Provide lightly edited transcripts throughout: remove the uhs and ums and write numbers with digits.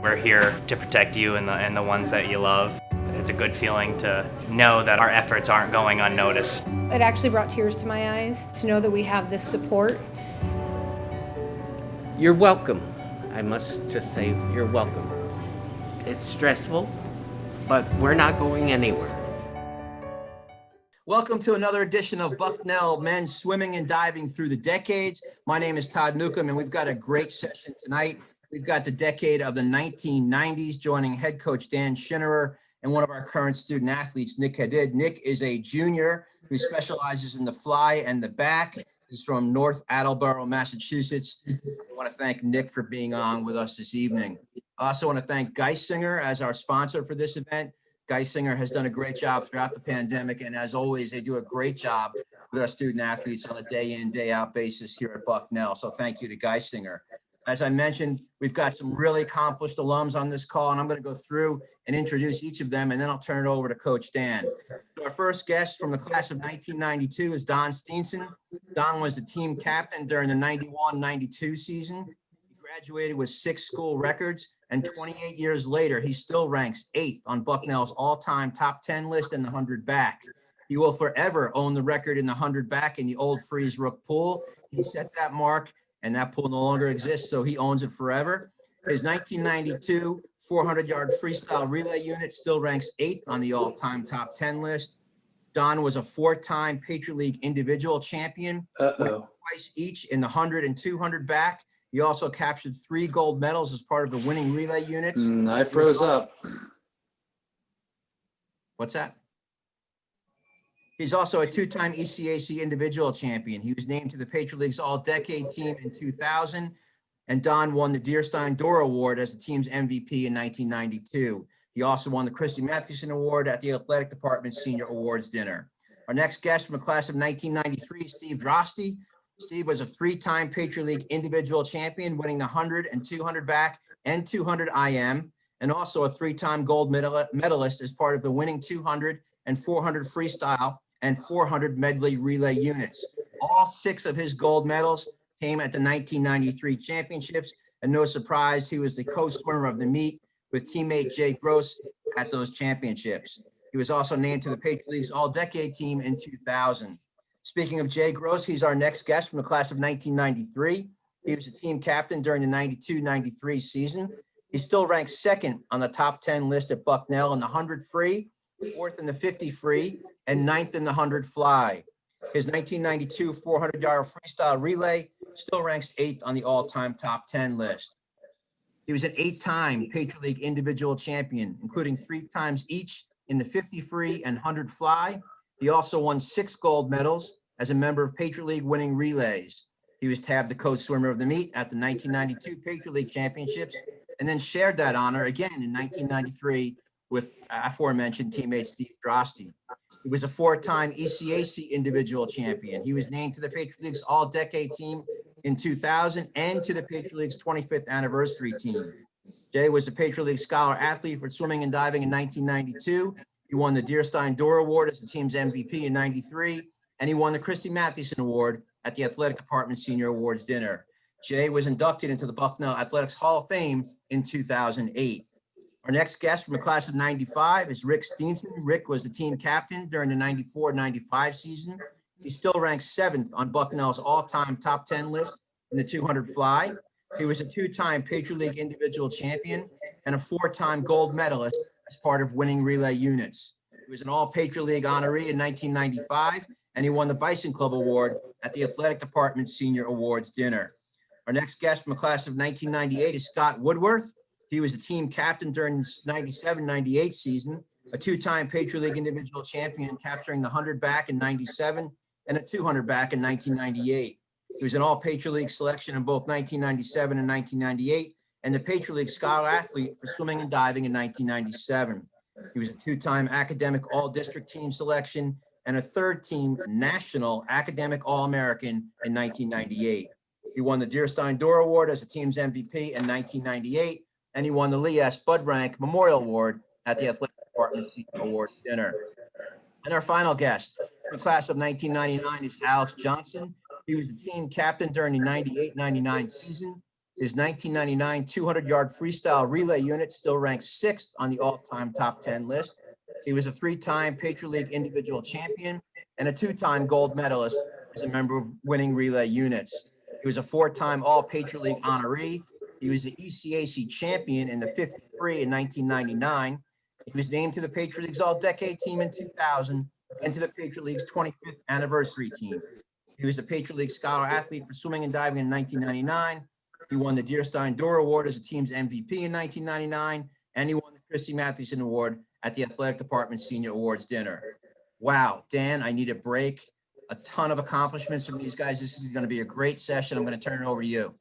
We're here to protect you and the ones that you love. It's a good feeling to know that our efforts aren't going unnoticed. It actually brought tears to my eyes to know that we have this support. You're welcome. I must just say, you're welcome. It's stressful, but we're not going anywhere. Welcome to another edition of Bucknell Men's Swimming and Diving Through the Decades. My name is Todd Newcomb, and we've got a great session tonight. We've got the decade of the 1990s, joining head coach Dan Schinnerer and one of our current student athletes, Nick Hadid. Nick is a junior who specializes in the fly and the back. He's from North Attleboro, Massachusetts. I want to thank Nick for being on with us this evening. I also want to thank Geisinger as our sponsor for this event. Geisinger has done a great job throughout the pandemic, and as always, they do a great job with our student athletes on a day in, day out basis here at Bucknell. So thank you to Geisinger. As I mentioned, we've got some really accomplished alums on this call, and I'm going to go through and introduce each of them, and then I'll turn it over to Coach Dan. Our first guest from the class of 1992 is Don Steenson. Don was the team captain during the 91-92 season. He graduated with 6 school records, and 28 years later, he still ranks 8th on Bucknell's all-time top 10 list in the 100 back. He will forever own the record in the 100 back in the old Freeze Rook pool. He set that mark, and that pool no longer exists, so he owns it forever. His 1992 400-yard freestyle relay unit still ranks 8th on the all-time top 10 list. Don was a 4-time Patriot League individual champion, twice each in the 100 and 200 back. He also captured 3 gold medals as part of the winning relay units. I froze up. What's that? He's also a 2-time ECAC individual champion. He was named to the Patriot League's All-Decade team in 2000, and Don won the Deerstein Door Award as the team's MVP in 1992. He also won the Christy Mathewson Award at the Athletic Department's Senior Awards Dinner. Our next guest from the class of 1993, Steve Drosty. Steve was a 3-time Patriot League individual champion, winning the 100 and 200 back and 200 IM, and also a 3-time gold medalist as part of the winning 200 and 400 freestyle and 400 medley relay units. All 6 of his gold medals came at the 1993 championships, and no surprise, he was the co-swimmer of the meet with teammate Jay Gross at those championships. He was also named to the Patriot League's All-Decade team in 2000. Speaking of Jay Gross, he's our next guest from the class of 1993. He was the team captain during the 92-93 season. He still ranks 2nd on the top 10 list at Bucknell in the 100 free, 4th in the 50 free, and 9th in the 100 fly. His 1992 400-yard freestyle relay still ranks 8th on the all-time top 10 list. He was an 8-time Patriot League individual champion, including 3 times each in the 50 free and 100 fly. He also won 6 gold medals as a member of Patriot League winning relays. He was tabbed the co-swimmer of the meet at the 1992 Patriot League championships, and then shared that honor again in 1993 with aforementioned teammate Steve Drosty. He was a 4-time ECAC individual champion. He was named to the Patriot League's All-Decade team in 2000 and to the Patriot League's 25th anniversary team. Jay was the Patriot League Scholar Athlete for swimming and diving in 1992. He won the Deerstein Door Award as the team's MVP in 93, and he won the Christy Mathewson Award at the Athletic Department Senior Awards Dinner. Jay was inducted into the Bucknell Athletics Hall of Fame in 2008. Our next guest from the class of 95 is Rick Steenson. Rick was the team captain during the 94-95 season. He still ranks 7th on Bucknell's all-time top 10 list in the 200 fly. He was a 2-time Patriot League individual champion and a 4-time gold medalist as part of winning relay units. He was an All-Patriot League honoree in 1995, and he won the Bison Club Award at the Athletic Department Senior Awards Dinner. Our next guest from the class of 1998 is Scott Woodworth. He was the team captain during the 97-98 season, a 2-time Patriot League individual champion, capturing the 100 back in 97 and a 200 back in 1998. He was an All-Patriot League selection in both 1997 and 1998, and the Patriot League Scholar Athlete for swimming and diving in 1997. He was a 2-time academic all-district team selection and a 3rd-team national academic All-American in 1998. He won the Deerstein Door Award as the team's MVP in 1998, and he won the Lee S. Budrank Memorial Award at the Athletic Department Senior Awards Dinner. And our final guest for the class of 1999 is Alex Johnson. He was the team captain during the 98-99 season. His 1999 200-yard freestyle relay unit still ranks 6th on the all-time top 10 list. He was a 3-time Patriot League individual champion and a 2-time gold medalist as a member of winning relay units. He was a 4-time All-Patriot League honoree. He was the ECAC champion in the 53 in 1999. He was named to the Patriot League's All-Decade Team in 2000 and to the Patriot League's 25th anniversary team. He was the Patriot League Scholar Athlete for swimming and diving in 1999. He won the Deerstein Door Award as the team's MVP in 1999, and he won the Christy Mathewson Award at the Athletic Department Senior Awards Dinner. Wow, Dan, I need a break. A ton of accomplishments from these guys. This is going to be a great session. I'm going to turn it over to you.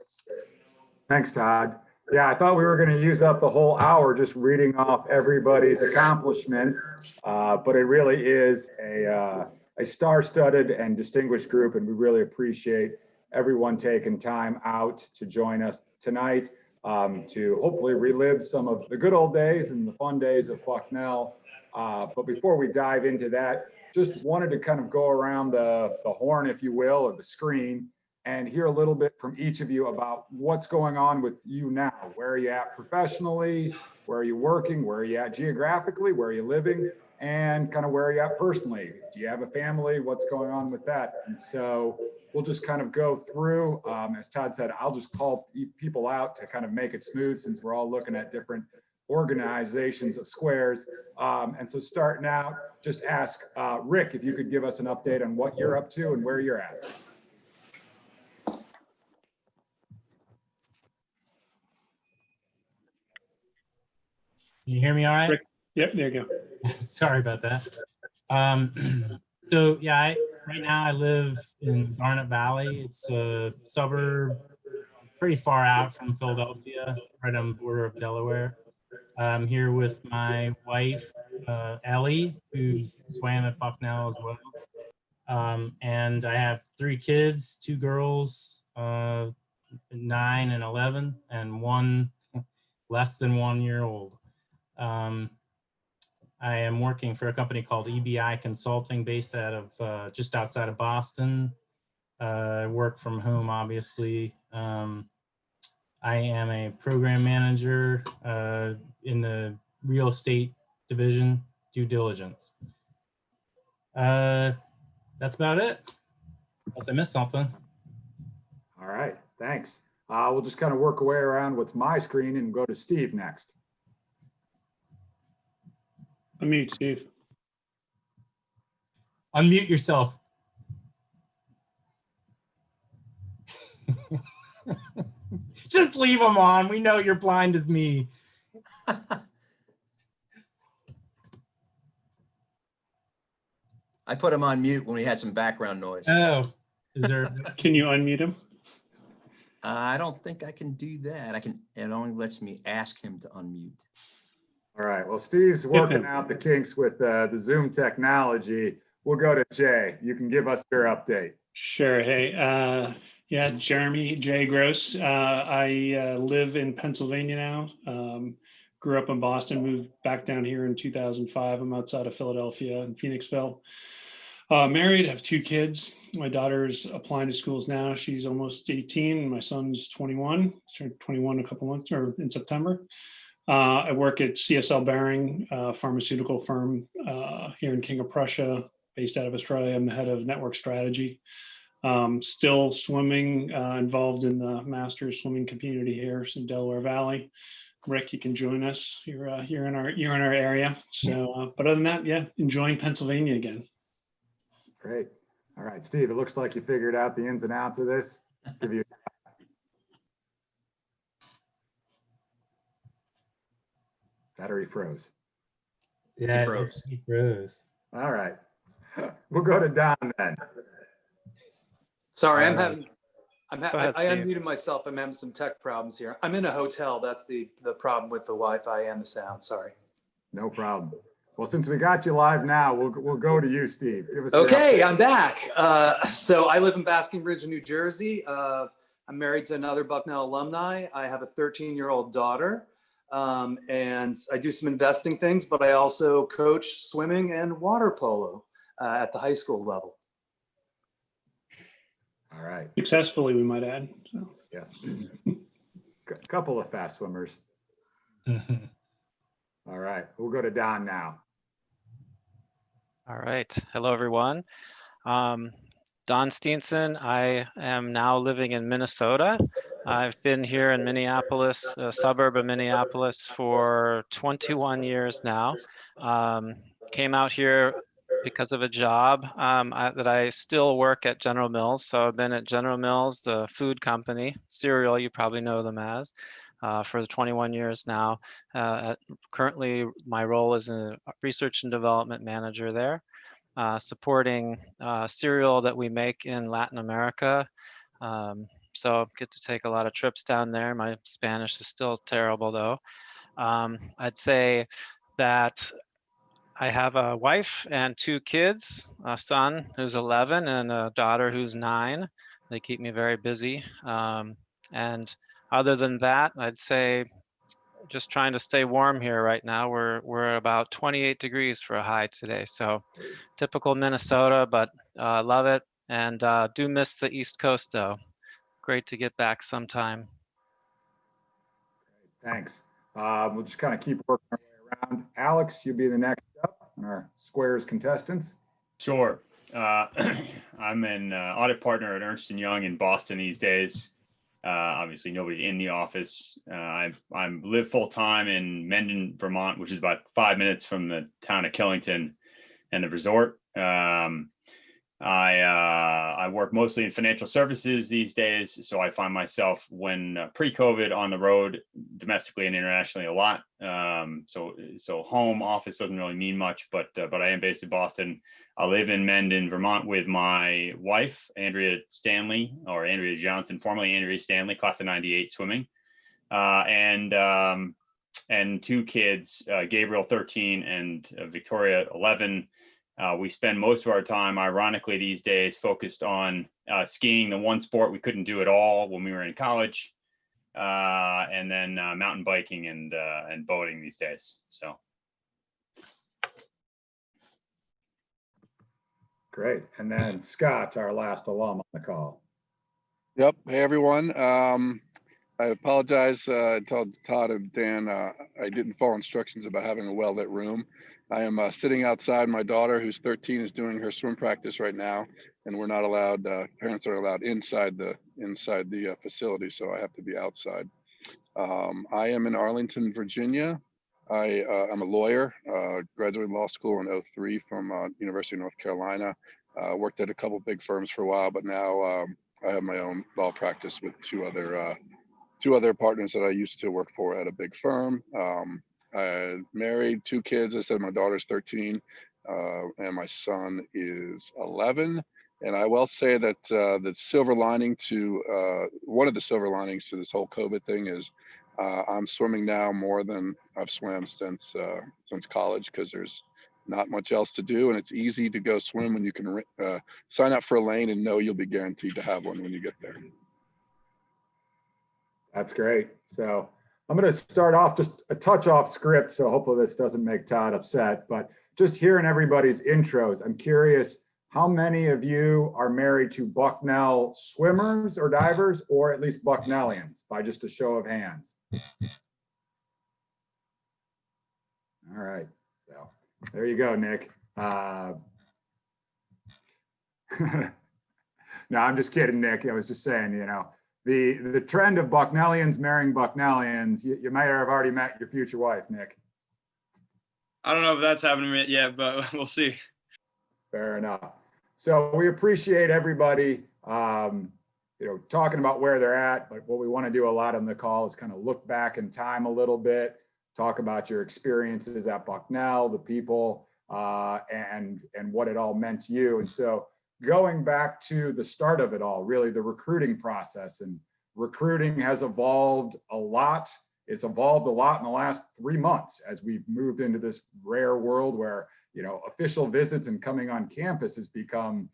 Thanks, Todd. Yeah, I thought we were going to use up the whole hour just reading off everybody's accomplishments, but it really is a star-studded and distinguished group, and we really appreciate everyone taking time out to join us tonight to hopefully relive some of the good old days and the fun days of Bucknell. But before we dive into that, just wanted to kind of go around the horn, if you will, or the screen, and hear a little bit from each of you about what's going on with you now. Where are you at professionally? Where are you working? Where are you at geographically? Where are you living? And kind of where are you at personally? Do you have a family? What's going on with that? And so we'll just kind of go through, as Todd said, I'll just call people out to kind of make it smooth since we're all looking at different organizations of squares. And so starting out, just ask Rick if you could give us an update on what you're up to and where you're at. Can you hear me all right? Rick, yep, there you go. Sorry about that. So yeah, right now I live in Garnet Valley. It's a suburb pretty far out from Philadelphia, right on the border of Delaware. I'm here with my wife, Ellie, who swam at Bucknell as well. And I have 3 kids, 2 girls, 9 and 11, and 1 less than 1 year old. I am working for a company called EBI Consulting based out of just outside of Boston. I work from home, obviously. I am a program manager in the real estate division, due diligence. That's about it, unless I missed something. All right, thanks. We'll just kind of work our way around what's my screen and go to Steve next. Unmute, Steve. Unmute yourself. Just leave them on. We know you're blind as me. I put him on mute when we had some background noise. Oh, is there? Can you unmute him? I don't think I can do that. It only lets me ask him to unmute. All right, well, Steve's working out the kinks with the Zoom technology. We'll go to Jay. You can give us your update. Sure. Hey, yeah, Jeremy J. Gross. I live in Pennsylvania now. Grew up in Boston, moved back down here in 2005. I'm outside of Philadelphia in Phoenixville. Married, have 2 kids. My daughter's applying to schools now. She's almost 18. My son's 21. Turned 21 a couple months or in September. I work at CSL Behring, a pharmaceutical firm here in King of Prussia, based out of Australia. I'm the head of network strategy. Still swimming, involved in the Masters swimming community here in Delaware Valley. Rick, you can join us. You're in our area. So, but other than that, yeah, enjoying Pennsylvania again. Great. All right, Steve, it looks like you figured out the ins and outs of this. Give you. Battery froze. Yeah, He froze. he froze. All right. We'll go to Don then. Sorry, I ahead, Steve. unmuted myself. I'm having some tech problems here. I'm in a hotel. That's the problem with the Wi-Fi and the sound. Sorry. No problem. Well, since we got you live now, we'll go to you, Steve. Give us your Okay, update. I'm back. So I live in Basking Ridge, New Jersey. I'm married to another Bucknell alumni. I have a 13-year-old daughter. And I do some investing things, but I also coach swimming and water polo at the high school level. All right. Successfully, we might add. So. Yes. A couple of fast swimmers. All right, we'll go to Don now. All right. Hello, everyone. Don Steenson. I am now living in Minnesota. I've been here in Minneapolis, a suburb of Minneapolis, for 21 years now. Came out here because of a job that I still work at General Mills. So I've been at General Mills, the food company, cereal, you probably know them as, for the 21 years now. Currently, my role is a research and development manager there, supporting cereal that we make in Latin America. So I get to take a lot of trips down there. My Spanish is still terrible though. I'd say that I have a wife and 2 kids, a son who's 11 and a daughter who's 9. They keep me very busy. And other than that, I'd say just trying to stay warm here right now. We're about 28 degrees for a high today. So typical Minnesota, but love it. And do miss the East Coast though. Great to get back sometime. Thanks. We'll just kind of keep working our way around. Alex, you'll be the next up on our Squares contestants. Sure. I'm an audit partner at Ernst & Young in Boston these days. Obviously, nobody in the office. I live full time in Mendon, Vermont, which is about 5 minutes from the town of Killington and the resort. I work mostly in financial services these days, so I find myself when pre-COVID on the road domestically and internationally a lot. So home office doesn't really mean much, but I am based in Boston. I live in Mendon, Vermont with my wife, Andrea Stanley, or Andrea Johnson, formerly Andrea Stanley, class of '98 swimming, and 2 kids, Gabriel 13 and Victoria 11. We spend most of our time, ironically these days, focused on skiing, the one sport we couldn't do at all when we were in college, and then mountain biking and boating these days. So. Great. And then Scott, our last alum on the call. Yep. Hey, everyone. I apologize. I told Todd and Dan I didn't follow instructions about having a well-lit room. I am sitting outside. My daughter, who's 13, is doing her swim practice right now, and we're not allowed. Parents are allowed inside the facility, so I have to be outside. I am in Arlington, Virginia. I'm a lawyer. Graduated law school in '03 from University of North Carolina. Worked at a couple big firms for a while, but now I have my own law practice with two other partners that I used to work for at a big firm. Married, 2 kids. I said my daughter's 13 and my son is 11. And I will say that the silver lining to one of the silver linings to this whole COVID thing is I'm swimming now more than I've swam since college, because there's not much else to do, and it's easy to go swim when you can sign up for a lane and know you'll be guaranteed to have one when you get there. That's great. So I'm going to start off just a touch off script, so hopefully this doesn't make Todd upset, but just hearing everybody's intros, I'm curious, how many of you are married to Bucknell swimmers or divers, or at least Bucknellians, by just a show of hands? All right, so there you go, Nick. No, I'm just kidding, Nick. I was just saying, you know, the trend of Bucknellians marrying Bucknellians, you might have already met your future wife, Nick. I don't know if that's happening yet, but we'll see. Fair enough. So we appreciate everybody, talking about where they're at, but what we want to do a lot on the call is kind of look back in time a little bit, talk about your experiences at Bucknell, the people, and what it all meant to you. And so going back to the start of it all, really the recruiting process, and recruiting has evolved a lot. It's evolved a lot in the last 3 months as we've moved into this rare world where, official visits and coming on campus has become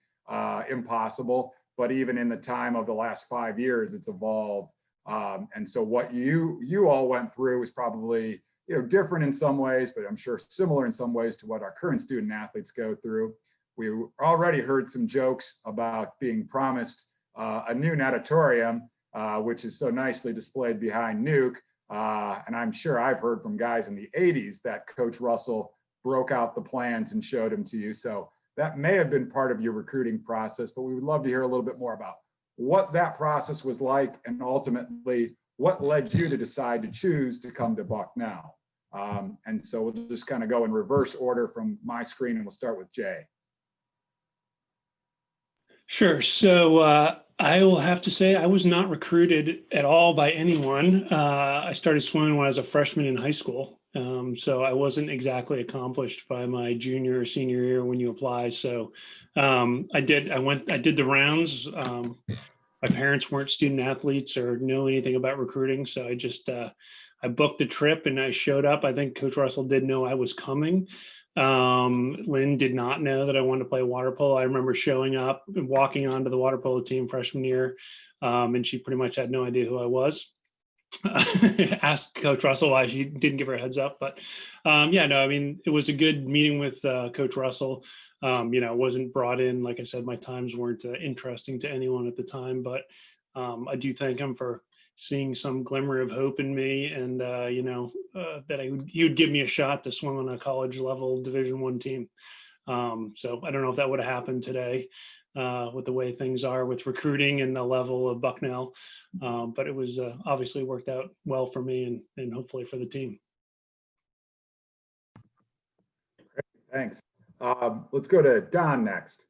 impossible. But even in the time of the last 5 years, it's evolved. And so what you all went through was probably, different in some ways, but I'm sure similar in some ways to what our current student athletes go through. We already heard some jokes about being promised a new natatorium. which is so nicely displayed behind Nuke. And I'm sure I've heard from guys in the 80s that Coach Russell broke out the plans and showed them to you. So that may have been part of your recruiting process, but we would love to hear a little bit more about what that process was like and ultimately what led you to decide to choose to come to Bucknell. And so we'll just kind of go in reverse order from my screen, and we'll start with Jay. Sure. So I will have to say I was not recruited at all by anyone. I started swimming when I was a freshman in high school. So I wasn't exactly accomplished by my junior or senior year when you apply. So I did the rounds. My parents weren't student athletes or know anything about recruiting. So I just, I booked the trip and I showed up. I think Coach Russell did know I was coming. Lynn did not know that I wanted to play water polo. I remember showing up and walking onto the water polo team freshman year, and she pretty much had no idea who I was. Asked Coach Russell why she didn't give her a heads up, but yeah, no, I mean, it was a good meeting with Coach Russell. Wasn't brought in, like I said, my times weren't interesting to anyone at the time, but I do thank him for seeing some glimmer of hope in me, and that he would give me a shot to swim on a college level Division I team. So I don't know if that would have happened today with the way things are with recruiting and the level of Bucknell, but it was obviously worked out well for me and hopefully for the team. Thanks. Let's go to Don next.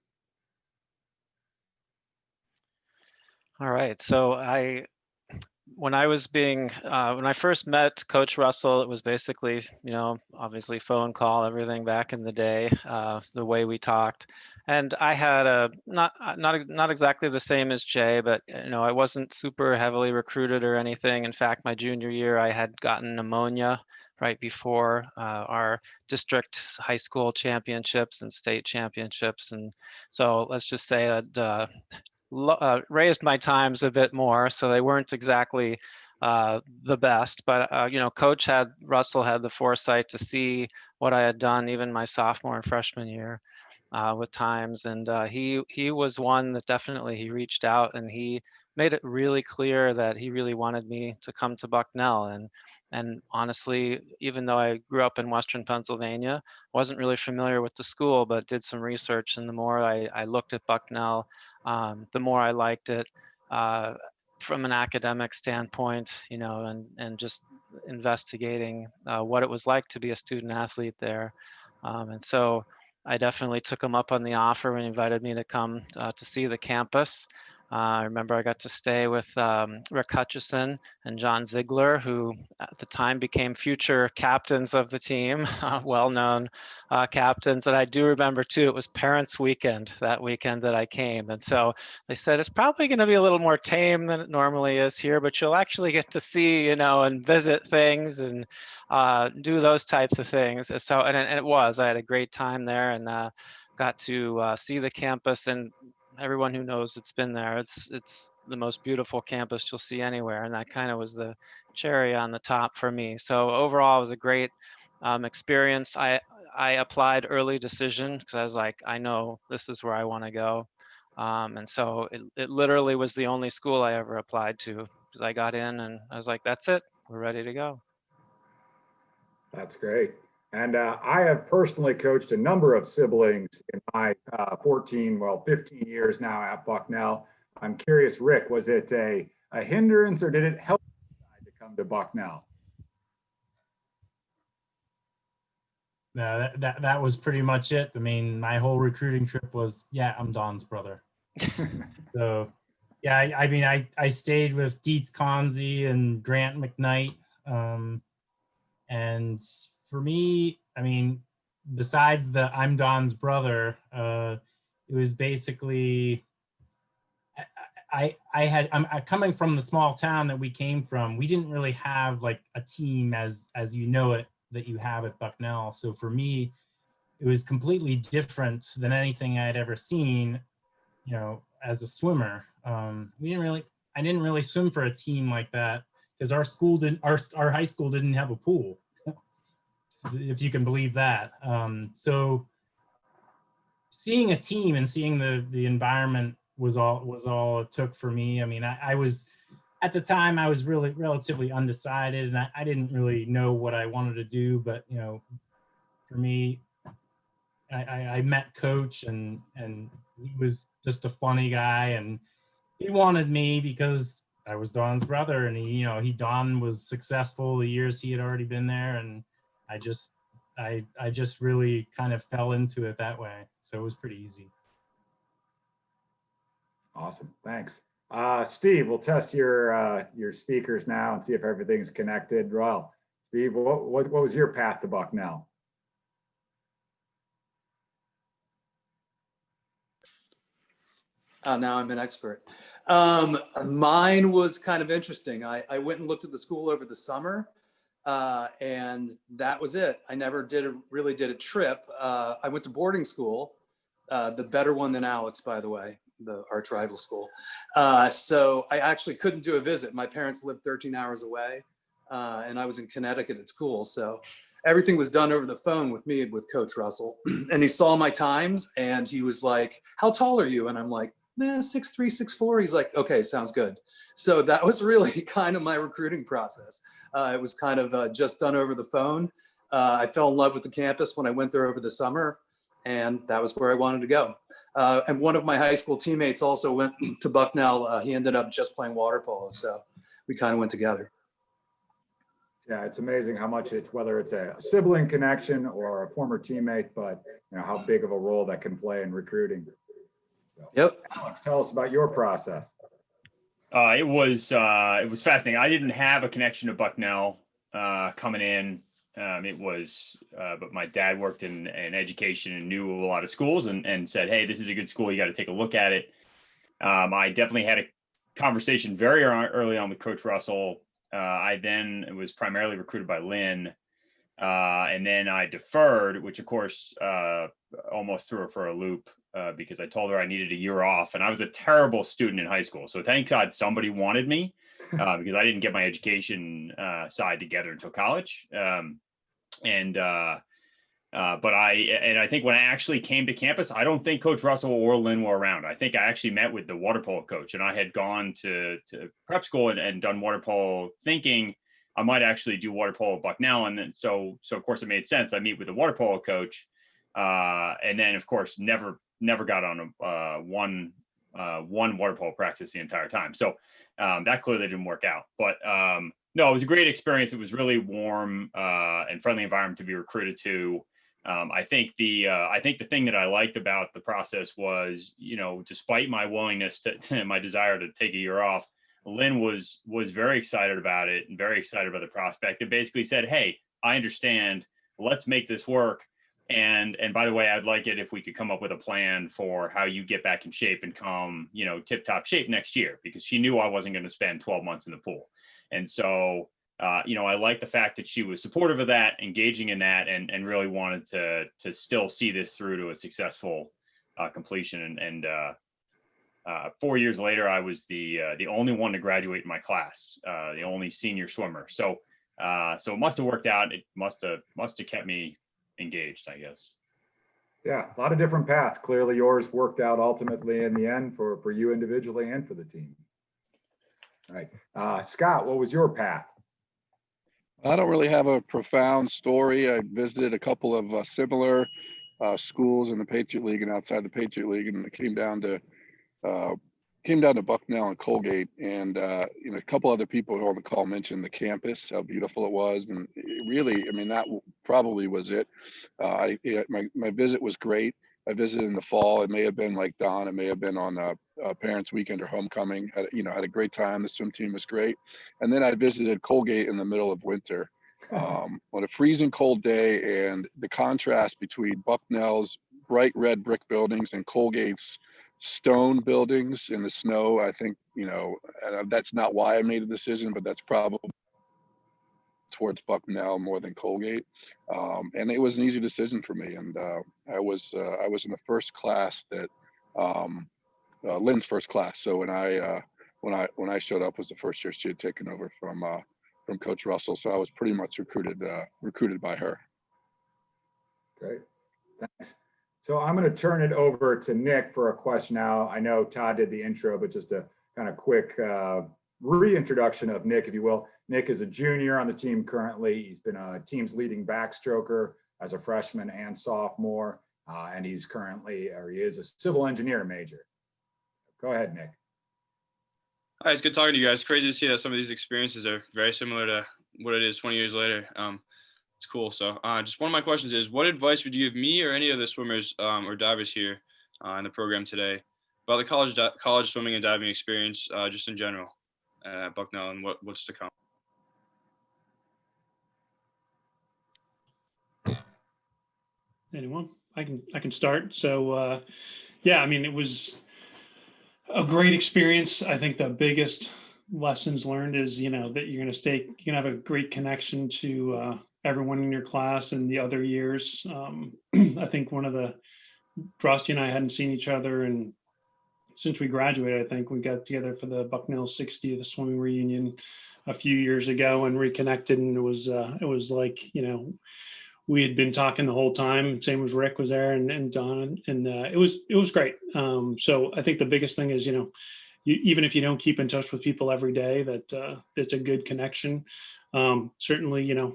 All right. So when I first met Coach Russell, it was basically, obviously phone call, everything back in the day, the way we talked. And I had not exactly the same as Jay, but I wasn't super heavily recruited or anything. In fact, my junior year, I had gotten pneumonia right before our district high school championships and state championships. And so let's just say that raised my times a bit more, so they weren't exactly the best. But Coach Russell had the foresight to see what I had done even my sophomore and freshman year with times, and he was one that definitely he reached out and he made it really clear that he really wanted me to come to Bucknell. And honestly, even though I grew up in Western Pennsylvania, wasn't really familiar with the school, but did some research, and the more I looked at Bucknell, the more I liked it from an academic standpoint, and just investigating what it was like to be a student athlete there. And so I definitely took him up on the offer when he invited me to come to see the campus. I remember I got to stay with Rick Hutchison and John Ziegler, who at the time became future captains of the team, well-known captains. And I do remember too, it was Parents' Weekend, that weekend that I came. And so they said, it's probably going to be a little more tame than it normally is here, but you'll actually get to see, and visit things and do those types of things. So, and it was, I had a great time there and got to see the campus. And everyone who knows it's been there, it's the most beautiful campus you'll see anywhere, and that kind of was the cherry on the top for me. So overall, it was a great experience. I applied early decision because I was like, I know this is where I want to go, and so it literally was the only school I ever applied to, because I got in and I was like, that's it, we're ready to go. That's great. And I have personally coached a number of siblings in my 15 years now at Bucknell. I'm curious, Rick, was it a hindrance or did it help you to come to Bucknell? No, that was pretty much it. I mean, my whole recruiting trip was, yeah, I'm Don's brother. So, yeah, I mean, I stayed with Dietz Conzi and Grant McKnight. And for me, I mean, besides the I'm Don's brother, it was basically, I'm coming from the small town that we came from. We didn't really have like a team as you know it that you have at Bucknell. So for me, it was completely different than anything I had ever seen, as a swimmer. I didn't really swim for a team like that because our high school didn't have a pool, if you can believe that. So seeing a team and seeing the environment was all it took for me. I mean, I was at the time I was really relatively undecided, and I didn't really know what I wanted to do. But for me, I met Coach, and he was just a funny guy, and he wanted me because I was Don's brother, and Don was successful the years he had already been there, and I just really kind of fell into it that way. So it was pretty easy. Awesome, thanks. Steve, we'll test your speakers now and see if everything's connected. Well, Steve, what was your path to Bucknell? Now I'm an expert. Mine was kind of interesting. I went and looked at the school over the summer, and that was it. I never really did a trip. I went to boarding school, the better one than Alex, by the way, the arch rival school. So I actually couldn't do a visit. My parents lived 13 hours away, and I was in Connecticut at school. So everything was done over the phone with me and with Coach Russell. And he saw my times, and he was like, "How tall are you?" And I'm like, 6'3", 6'4". He's like, "Okay, sounds good." So that was really kind of my recruiting process. It was kind of just done over the phone. I fell in love with the campus when I went there over the summer, and that was where I wanted to go. And one of my high school teammates also went to Bucknell. He ended up just playing water polo, so we kind of went together. Yeah, it's amazing how much whether it's a sibling connection or a former teammate, but how big of a role that can play in recruiting. So, yep. Alex, tell us about your process. It was fascinating. I didn't have a connection to Bucknell coming in. But my dad worked in education and knew a lot of schools and said, "Hey, this is a good school. You got to take a look at it." I definitely had a conversation very early on with Coach Russell. I then was primarily recruited by Lynn, and then I deferred, which of course almost threw her for a loop because I told her I needed a year off, and I was a terrible student in high school. So thank God somebody wanted me because I didn't get my education side together until college. But I think when I actually came to campus, I don't think Coach Russell or Lynn were around. I think I actually met with the water polo coach, and I had gone to prep school and done water polo thinking I might actually do water polo at Bucknell. And then, so of course it made sense. I meet with the water polo coach, and then of course, never got on one water polo practice the entire time. So that clearly didn't work out, but no, it was a great experience. It was really warm and friendly environment to be recruited to. I think the thing that I liked about the process was, despite my willingness to my desire to take a year off, Lynn was very excited about it and very excited about the prospect. And basically said, "Hey, I understand. Let's make this work. And by the way, I'd like it if we could come up with a plan for how you get back in shape and come, tip top shape next year," because she knew I wasn't going to spend 12 months in the pool. And so, I like the fact that she was supportive of that, engaging in that, and really wanted to still see this through to a successful completion. And 4 years later, I was the only one to graduate in my class, the only senior swimmer. So it must have worked out. It must have kept me engaged, I guess. Yeah, a lot of different paths. Clearly, yours worked out ultimately in the end for you individually and for the team. All right, Scott, what was your path? I don't really have a profound story. I visited a couple of similar schools in the Patriot League and outside the Patriot League, and it came down to Bucknell and Colgate. And a couple other people on the call mentioned the campus, how beautiful it was, and it really, that probably was it. My visit was great. I visited in the fall. It may have been like Don. It may have been on a parents' weekend or homecoming. Had a great time. The swim team was great. And then I visited Colgate in the middle of winter on a freezing cold day. And the contrast between Bucknell's bright red brick buildings and Colgate's stone buildings in the snow, I think, that's not why I made a decision, but that's probably towards Bucknell more than Colgate. And it was an easy decision for me. And I was in the first class that Lynn's first class. So when I showed up was the first year she had taken over from Coach Russell. So I was pretty much recruited by her. Great, thanks. So I'm going to turn it over to Nick for a question now. I know Todd did the intro, but just a kind of quick reintroduction of Nick, if you will. Nick is a junior on the team currently. He's been a team's leading backstroker as a freshman and sophomore, and he is a civil engineer major. Go ahead, Nick. Hi, it's good talking to you guys. Crazy to see that some of these experiences are very similar to what it is 20 years later. It's cool. So just one of my questions is, what advice would you give me or any of the swimmers or divers here in the program today about the college swimming and diving experience, just in general at Bucknell, and what's to come? Anyone? I can start. So yeah, I mean, it was a great experience. I think the biggest lessons learned is, that you're going to have a great connection to everyone in your class and the other years. I think Frosty and I hadn't seen each other, and since we graduated, I think we got together for the Bucknell 60th swimming reunion a few years ago and reconnected. And it was like, we had been talking the whole time. Same as Rick was there and Don, and it was great. So I think the biggest thing is, even if you don't keep in touch with people every day, that it's a good connection. Certainly,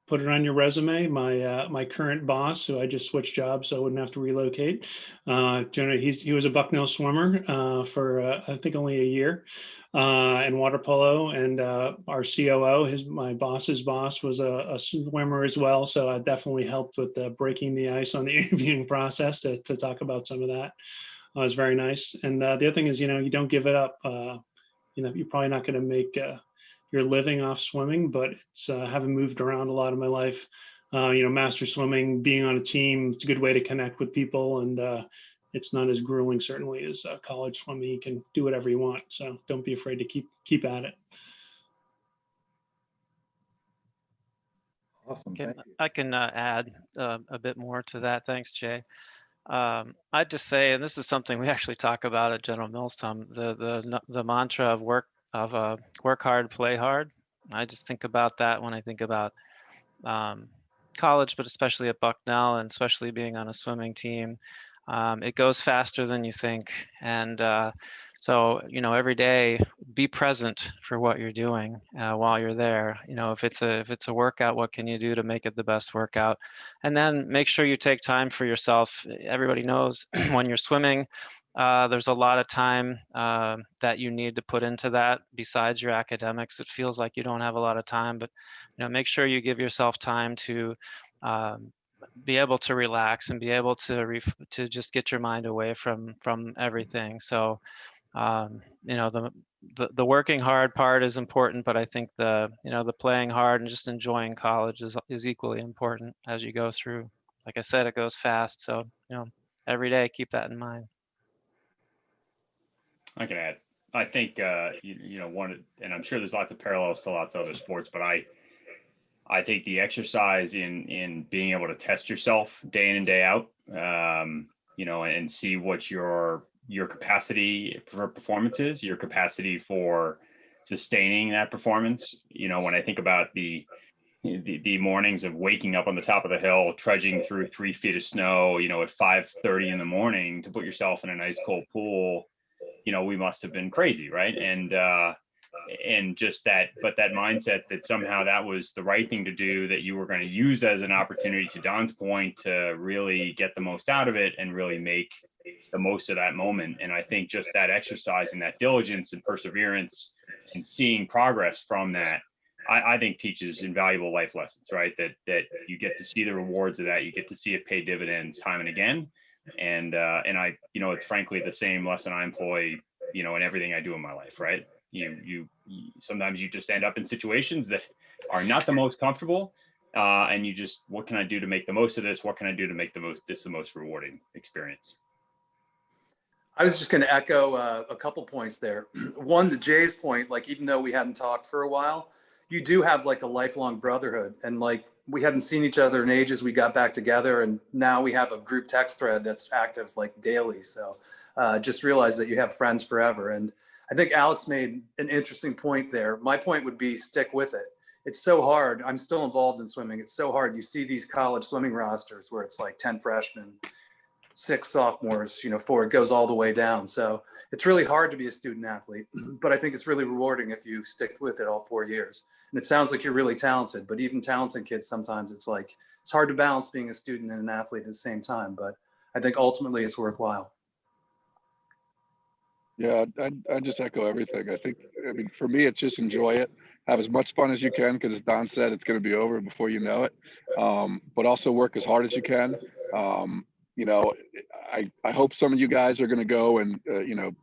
put it on your resume. My current boss, who I just switched jobs so I wouldn't have to relocate. He was a Bucknell swimmer for I think only a year in water polo, and our COO, my boss's boss, was a swimmer as well. So I definitely helped with breaking the ice on the interviewing process to talk about some of that. It was very nice. And the other thing is, you don't give it up. You're probably not going to make your living off swimming, but it's having moved around a lot of my life, master swimming, being on a team, it's a good way to connect with people, and it's not as grueling certainly as college swimming. You can do whatever you want, so don't be afraid to keep at it. Awesome. Okay, Thank you. I can add a bit more to that. Thanks, Jay. I'd just say, and this is something we actually talk about at General Mills, Tom, the mantra of work hard, play hard. I just think about that when I think about college, but especially at Bucknell, and especially being on a swimming team. It goes faster than you think, and so every day be present for what you're doing while you're there. If it's a workout, what can you do to make it the best workout? And then make sure you take time for yourself. Everybody knows when you're swimming, there's a lot of time that you need to put into that besides your academics. It feels like you don't have a lot of time, but make sure you give yourself time to be able to relax and be able to just get your mind away from everything. So the working hard part is important, but I think the playing hard and just enjoying college is equally important as you go through. Like I said, it goes fast, so every day keep that in mind. I can add. I think one, and I'm sure there's lots of parallels to lots of other sports, but I think the exercise in being able to test yourself day in and day out, and see what your capacity for performance is, your capacity for sustaining that performance. When I think about the mornings of waking up on the top of the hill, trudging through 3 feet of snow, at 5:30 in the morning to put yourself in an ice cold pool, we must have been crazy, right? And just that, but that mindset that somehow that was the right thing to do, that you were going to use as an opportunity, to Don's point, to really get the most out of it and really make the most of that moment. And I think just that exercise and that diligence and perseverance and seeing progress from that, I think teaches invaluable life lessons, right? That you get to see the rewards of that. You get to see it pay dividends time and again. And I, it's frankly the same lesson I employ, in everything I do in my life, right? You sometimes you just end up in situations that are not the most comfortable, and you just, what can I do to make the most of this? What can I do to make this the most rewarding experience? I was just going to echo a couple points there. One, to Jay's point, like, even though we hadn't talked for a while, you do have like a lifelong brotherhood, and like, we hadn't seen each other in ages. We got back together, and now we have a group text thread that's active like daily. So just realize that you have friends forever. And I think Alex made an interesting point there. My point would be, stick with it. It's so hard. I'm still involved in swimming. It's so hard. You see these college swimming rosters where it's like 10 freshmen, 6 sophomores, before it goes all the way down. So it's really hard to be a student athlete, but I think it's really rewarding if you stick with it all 4 years. And it sounds like you're really talented, but even talented kids, sometimes it's hard to balance being a student and an athlete at the same time, but I think ultimately it's worthwhile. Yeah, I just echo everything. I mean, for me, it's just enjoy it. Have as much fun as you can, because as Don said, it's going to be over before you know it. But also work as hard as you can. I hope some of you guys are going to go and,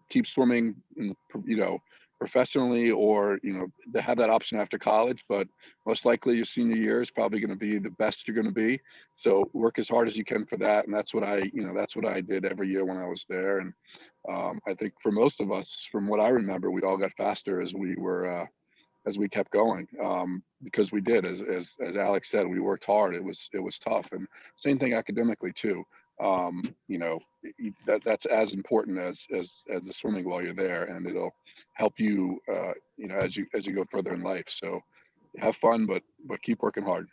keep swimming, professionally, or, to have that option after college. But most likely your senior year is probably going to be the best you're going to be. So work as hard as you can for that. And that's what I did every year when I was there. And I think for most of us, from what I remember, we all got faster as we kept going, because we did, as Alex said, we worked hard. It was tough, and same thing academically too. That's as important as the swimming while you're there, and it'll help you, as you go further in life. So have fun, but keep working hard.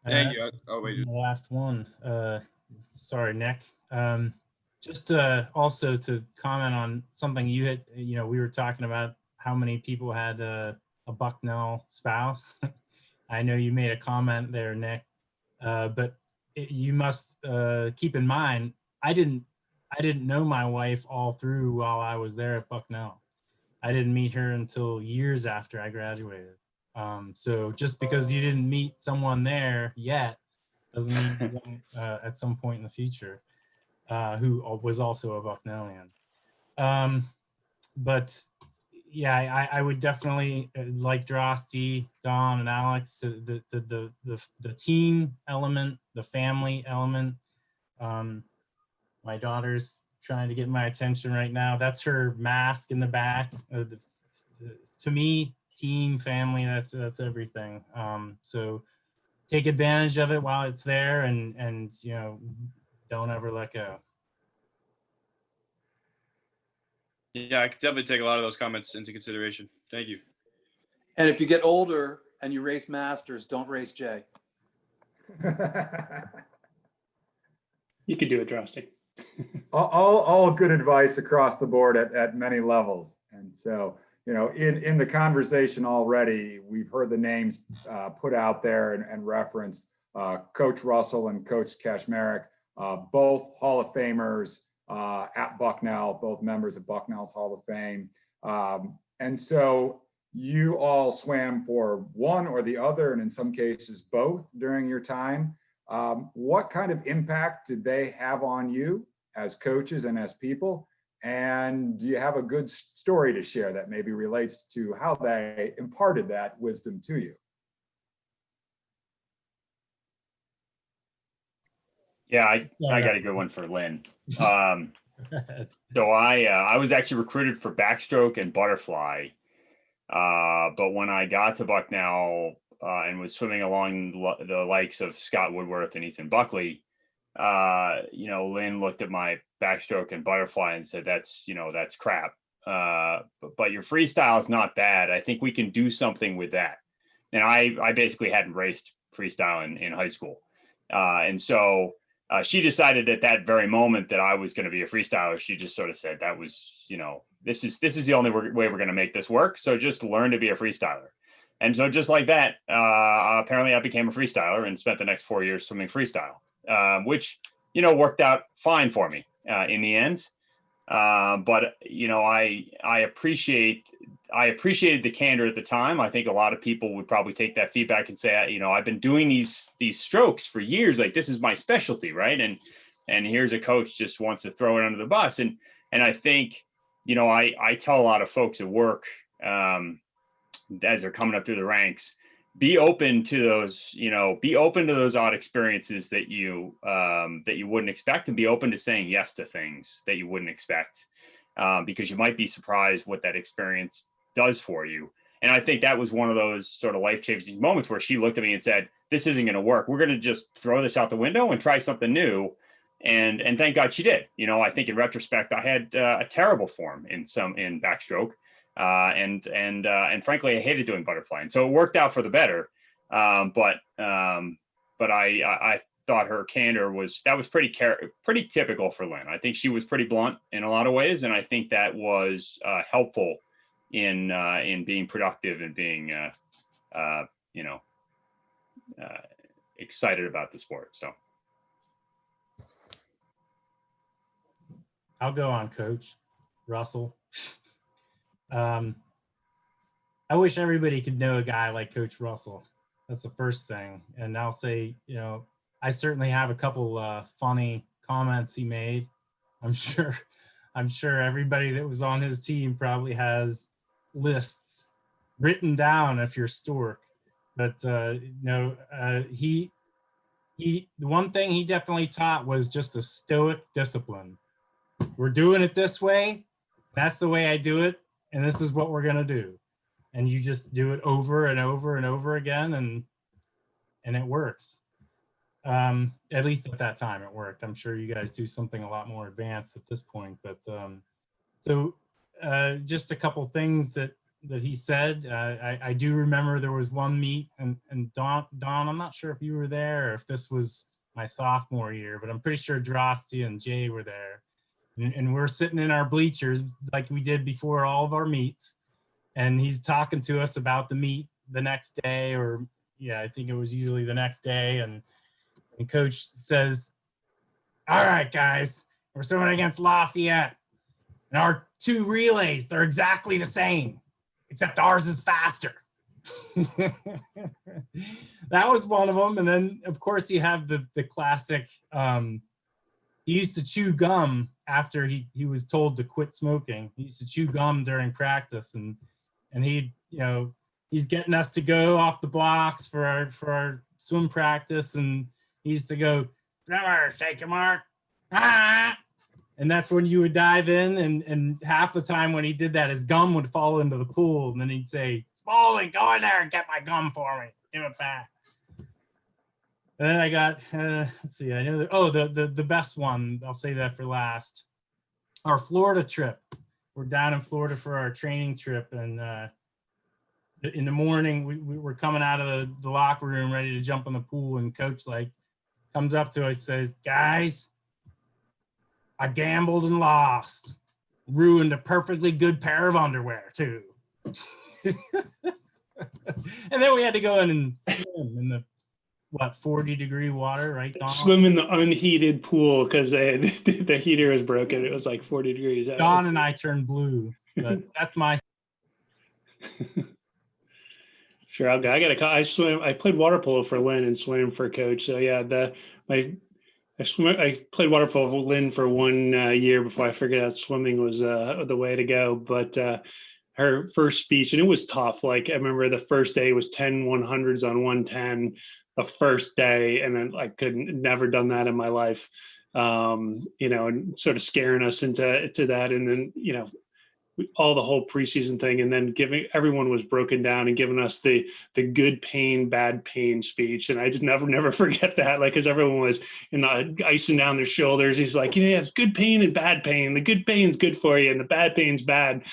Thank you. Oh, wait. The last one. Sorry, Nick. Just also to comment on something you had, we were talking about how many people had a Bucknell spouse. I know you made a comment there, Nick, but you must keep in mind, I didn't know my wife all through while I was there at Bucknell. I didn't meet her until years after I graduated. So just because you didn't meet someone there yet doesn't mean you won't, at some point in the future, who was also a Bucknellian. But yeah, I would definitely, like Drosty, Don, and Alex, the team element, the family element. My daughter's trying to get my attention right now. That's her mask in the back. To me, team, family, that's everything. So take advantage of it while it's there, and don't ever let go. Yeah, I could definitely take a lot of those comments into consideration. Thank you. And if you get older and you race masters, don't race Jay. You could do it, Drosty. all good advice across the board at many levels. And so, in the conversation already, we've heard the names put out there and referenced. Coach Russell and Coach Kashmarek, both Hall of Famers at Bucknell, both members of Bucknell's Hall of Fame. And so you all swam for one or the other, and in some cases both, during your time. What kind of impact did they have on you as coaches and as people? And do you have a good story to share that maybe relates to how they imparted that wisdom to you? Yeah, I got a good one for Lynn. So I was actually recruited for backstroke and butterfly. But when I got to Bucknell and was swimming along the likes of Scott Woodworth and Ethan Buckley, Lynn looked at my backstroke and butterfly and said, that's crap. But your freestyle is not bad. I think we can do something with that. And I basically hadn't raced freestyle in high school. And so she decided at that very moment that I was going to be a freestyler. She just sort of said, that was, this is the only way we're going to make this work. So just learn to be a freestyler. And so just like that, apparently I became a freestyler and spent the next 4 years swimming freestyle, which, worked out fine for me in the end. But, I appreciated the candor at the time. I think a lot of people would probably take that feedback and say, I've been doing these strokes for years. Like, this is my specialty, right? And here's a coach just wants to throw it under the bus. And I think, I tell a lot of folks at work, as they're coming up through the ranks, be open to those odd experiences that you wouldn't expect, and be open to saying yes to things that you wouldn't expect, because you might be surprised what that experience does for you. And I think that was one of those sort of life-changing moments where she looked at me and said, this isn't going to work. We're going to just throw this out the window and try something new. And thank God she did. I think in retrospect, I had a terrible form in backstroke. And frankly, I hated doing butterfly. And so it worked out for the better. But I thought her candor was pretty typical for Lynn. I think she was pretty blunt in a lot of ways, and I think that was helpful in being productive and being excited about the sport. So I'll go on, Coach Russell. I wish everybody could know a guy like Coach Russell. That's the first thing. And I'll say, I certainly have a couple funny comments he made. I'm sure everybody that was on his team probably has lists written down if you're Stork. But the one thing he definitely taught was just a stoic discipline. We're doing it this way. That's the way I do it. And this is what we're going to do. And you just do it over and over and over again. And it works. At least at that time it worked. I'm sure you guys do something a lot more advanced at this point. But just a couple things that he said. I do remember there was one meet, and Don, I'm not sure if you were there or if this was my sophomore year, but I'm pretty sure Drosty and Jay were there. And we're sitting in our bleachers like we did before all of our meets. And he's talking to us about the meet the next day, or I think it was usually the next day. And Coach says, all right, guys, we're swimming against Lafayette. And our 2 relays, they're exactly the same, except ours is faster. That was one of them. And then, of course, you have the classic, he used to chew gum after he was told to quit smoking. He used to chew gum during practice, and he's getting us to go off the blocks for our swim practice, and he used to go, "Swimmer, shake your mark." Ah! And that's when you would dive in, and half the time when he did that, his gum would fall into the pool, and then he'd say, "Spaulding, go in there and get my gum for me. Give it back." And then I got, let's see, I know the best one, I'll say that for last. Our Florida trip. We're down in Florida for our training trip, and in the morning we were coming out of the locker room ready to jump in the pool, and Coach comes up to us, says, "Guys, I gambled and lost. Ruined a perfectly good pair of underwear too." And then we had to go in and swim in the 40-degree water, right, Don? Swim in the unheated pool because the heater was broken. It was like 40 degrees. Don and I turned blue. But that's my. Sure, I swim. I played water polo for Lynn and swam for Coach. So yeah, I played water polo for Lynn for 1 year before I figured out swimming was the way to go. But her first speech, and it was tough. Like I remember the first day was 10 100s on 110. The first day, and then I never done that in my life, and sort of scaring us into that, and then all the whole preseason thing, and then everyone was broken down and giving us the good pain, bad pain speech, and I just never forget that, because everyone was icing down their shoulders. He's like, it's good pain and bad pain. The good pain's good for you, and the bad pain's bad,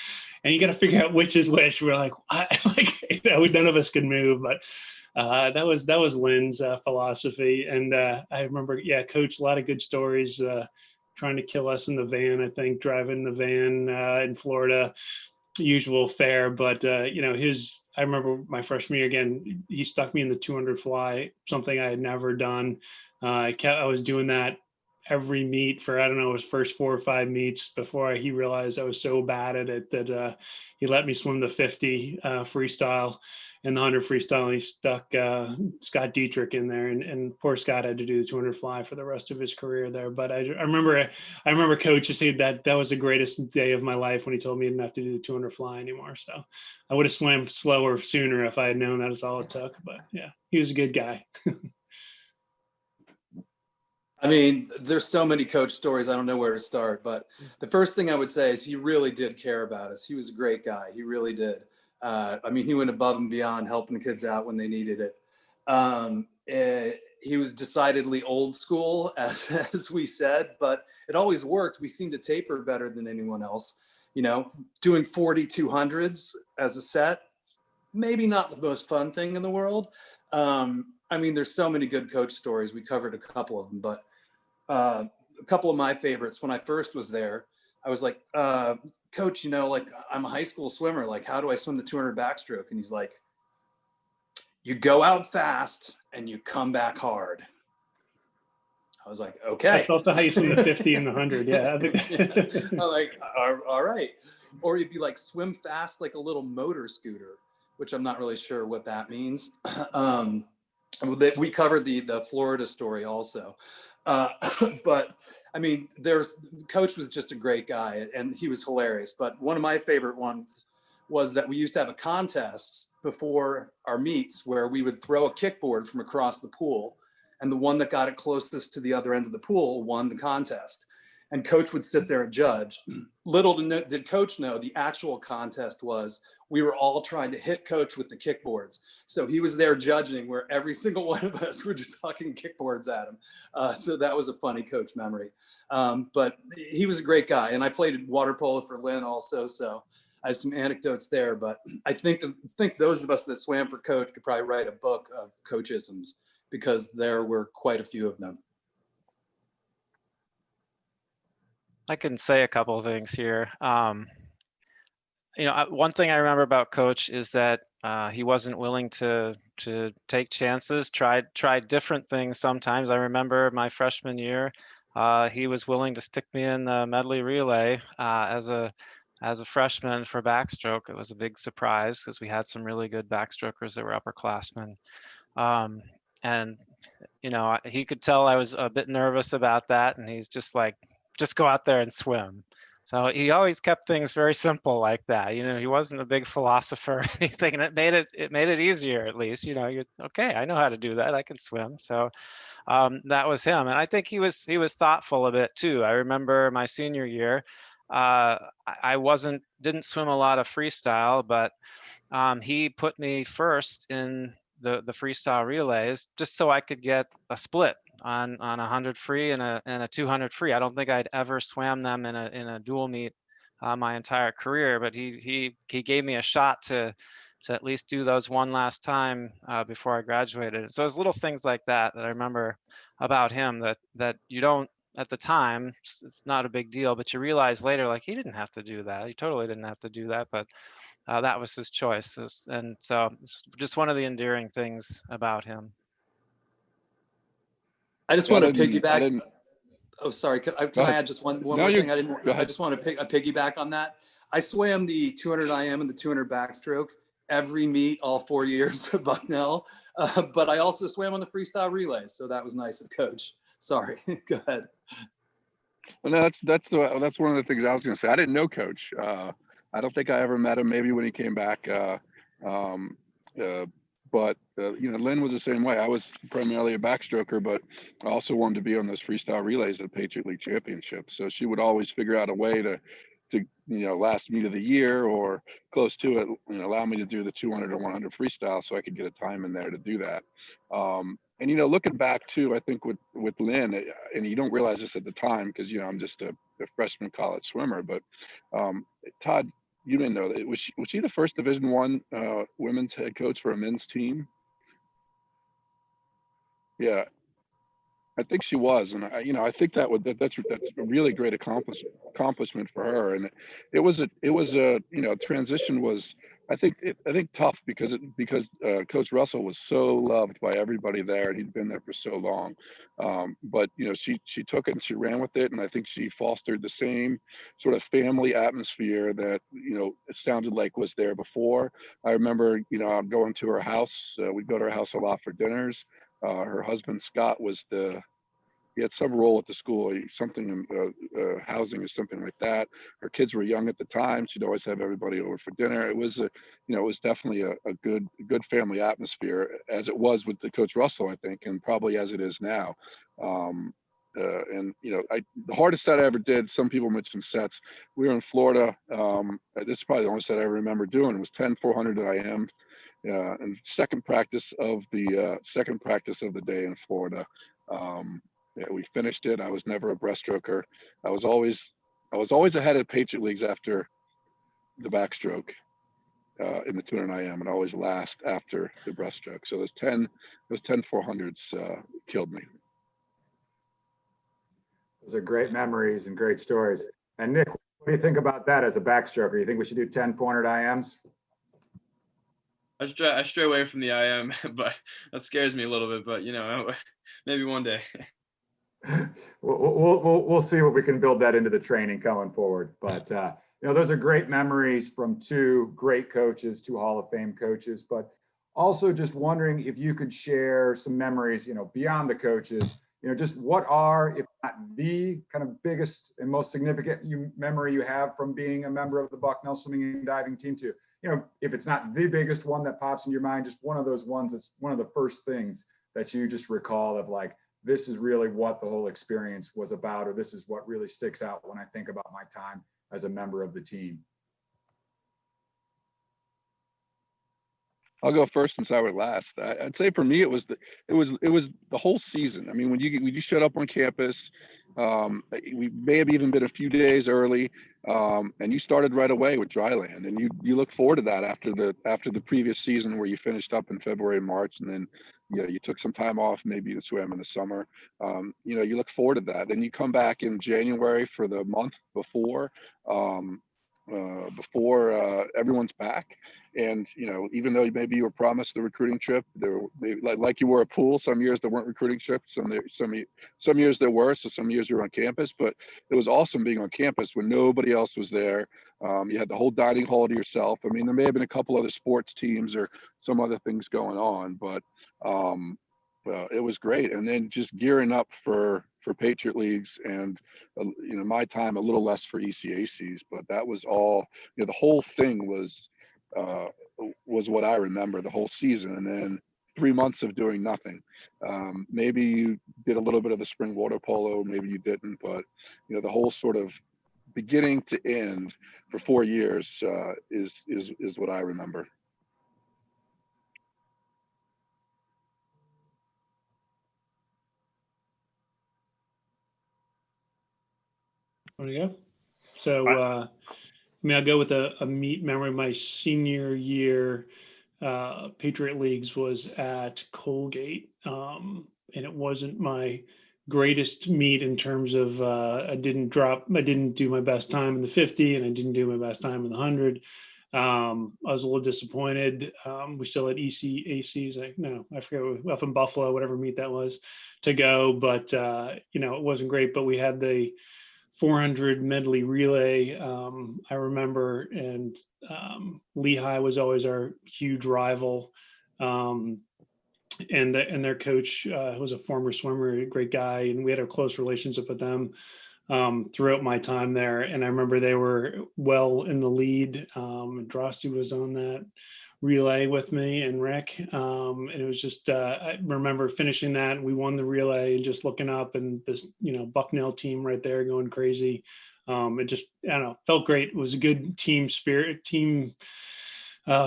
and you got to figure out which is which. We're like, none of us could move, but. That was Lynn's philosophy, and I remember, Coach, a lot of good stories. Trying to kill us in the van, I think, driving the van in Florida, usual fare. But I remember my freshman year again. He stuck me in the 200 fly, something I had never done. I was doing that every meet for his first 4 or 5 meets before he realized I was so bad at it that he let me swim the 50 freestyle. And the 100 freestyle, and he stuck Scott Dietrich in there, and poor Scott had to do the 200 fly for the rest of his career there. But I remember Coach saying that was the greatest day of my life when he told me I didn't have to do the 200 fly anymore. So I would have swam slower sooner if I had known that is all it took. But yeah, he was a good guy. I mean, there's so many Coach stories. I don't know where to start. But the first thing I would say is he really did care about us. He was a great guy. He really did. He went above and beyond helping the kids out when they needed it. He was decidedly old school, as we said, but it always worked. We seemed to taper better than anyone else. Doing 4200s as a set, maybe not the most fun thing in the world. I mean, there's so many good coach stories. We covered a couple of them, but a couple of my favorites when I first was there, I was like, coach, you know, like I'm a high school swimmer. Like, how do I swim the 200 backstroke? And he's like, you go out fast and you come back hard. I was like, okay. That's also how you swim the 50 and the 100. Yeah. I'm like, all right. Or you'd be like, swim fast like a little motor scooter, which I'm not really sure what that means. We covered the Florida story also. But I mean, Coach was just a great guy and he was hilarious. But one of my favorite ones was that we used to have a contest before our meets where we would throw a kickboard from across the pool, and the one that got it closest to the other end of the pool won the contest. And Coach would sit there and judge. Little did Coach know, the actual contest was we were all trying to hit Coach with the kickboards. So he was there judging where every single one of us were just hucking kickboards at him. So that was a funny Coach memory. But he was a great guy. And I played water polo for Lynn also. So I have some anecdotes there. But I think those of us that swam for Coach could probably write a book of coachisms, because there were quite a few of them. I can say a couple of things here. You know, one thing I remember about Coach is that he wasn't willing to take chances, tried different things sometimes. I remember my freshman year, he was willing to stick me in the medley relay as a freshman for backstroke. It was a big surprise because we had some really good backstrokers that were upperclassmen. And, you know, he could tell I was a bit nervous about that. And he's just like, just go out there and swim. So he always kept things very simple like that. You know, he wasn't a big philosopher or anything, and it made it easier at least. You know, you're okay. I know how to do that. I can swim. So that was him, and I think he was thoughtful a bit too. I remember my senior year, I didn't swim a lot of freestyle, but he put me first in the freestyle relays just so I could get a split on 100 free and a 200 free. I don't think I'd ever swam them in a dual meet my entire career, but he gave me a shot to at least do those one last time before I graduated. So there's little things like that I remember about him that you don't, at the time, it's not a big deal, but you realize later, like, he didn't have to do that. He totally didn't have to do that, but that was his choice. And so it's just one of the endearing things about him. I just want to piggyback. Oh, sorry. Can I add just one more thing? I just want to piggyback on that. I swam the 200 IM and the 200 backstroke every meet all 4 years of Bucknell, but I also swam on the freestyle relays. So that was nice of Coach. Sorry. Go ahead. Well, no, that's one of the things I was going to say. I didn't know Coach. I don't think I ever met him. Maybe when he came back. But you know, Lynn was the same way. I was primarily a backstroker, but I also wanted to be on those freestyle relays at Patriot League Championships. So she would always figure out a way to you know, last meet of the year or close to it, you know, allow me to do the 200 or 100 freestyle so I could get a time in there to do that. And you know, looking back too, I think with Lynn, and you don't realize this at the time because you know I'm just a freshman college swimmer, but Todd, you didn't know that. Was she the first Division I women's head coach for a men's team? Yeah, I think she was, and I think that's a really great accomplishment for her. And it was a transition was I think tough because Coach Russell was so loved by everybody there, and he'd been there for so long. But you know, she took it and she ran with it, and I think she fostered the same sort of family atmosphere that it sounded like was there before. I remember going to her house. We'd go to her house a lot for dinners. Her husband Scott he had some role at the school, something in housing or something like that. Her kids were young at the time. She'd always have everybody over for dinner. It was definitely a good family atmosphere, as it was with the Coach Russell, I think, and probably as it is now. And the hardest set I ever did, some people mentioned sets. We were in Florida. This is probably the only set I remember doing. It was 10 400 IM. And second practice of the day in Florida. We finished it. I was never a breaststroker. I was always ahead of Patriot Leagues after the backstroke. in the 200 IM and always last after the breaststroke. So those 10 400s killed me. Those are great memories and great stories. And Nick, what do you think about that as a backstroker? You think we should do 10 400 IMs? I stray away from the IM, but that scares me a little bit. But maybe one day. We'll see what we can build that into the training coming forward. But those are great memories from two great coaches, two Hall of Fame coaches. But also just wondering if you could share some memories, beyond the coaches. Just what are, if not the kind of biggest and most significant memory you have from being a member of the Bucknell Swimming and Diving team too? If it's not the biggest one that pops in your mind, just one of those ones that's one of the first things that you just recall of, like, this is really what the whole experience was about, or this is what really sticks out when I think about my time as a member of the team. I'll go first since I would last. I'd say for me, it was the whole season. I mean, when you showed up on campus, we may have even been a few days early, and you started right away with dryland, and you look forward to that after the previous season where you finished up in February and March, and then you took some time off, maybe to swim in the summer. You look forward to that. Then you come back in January for the month before everyone's back. And, even though maybe you were promised the recruiting trip, like you were a pool, some years there weren't recruiting trips, some years there were, so some years you were on campus, but it was awesome being on campus when nobody else was there. You had the whole dining hall to yourself. I mean, there may have been a couple other sports teams or some other things going on, but it was great. And then just gearing up for Patriot Leagues and, my time a little less for ECACs, but that was all, the whole thing was what I remember, the whole season. And then 3 months of doing nothing. Maybe you did a little bit of the spring water polo, maybe you didn't, but the whole sort of beginning to end for 4 years is what I remember. Want to go? So, I'll go with a meet memory. My senior year, Patriot Leagues was at Colgate, and it wasn't my greatest meet in terms of I didn't do my best time in the 50, and I didn't do my best time in the 100. I was a little disappointed. We still had ECACs. I forget, up in Buffalo, whatever meet that was, to go, but it wasn't great. But we had the 400 medley relay, I remember, and Lehigh was always our huge rival, and their coach was a former swimmer, a great guy, and we had a close relationship with them throughout my time there. And I remember they were well in the lead. Drosty was on that relay with me and Rick, and it was just I remember finishing that, and we won the relay, and just looking up, and this Bucknell team right there going crazy. It just, I don't know, felt great. It was a good team spirit, team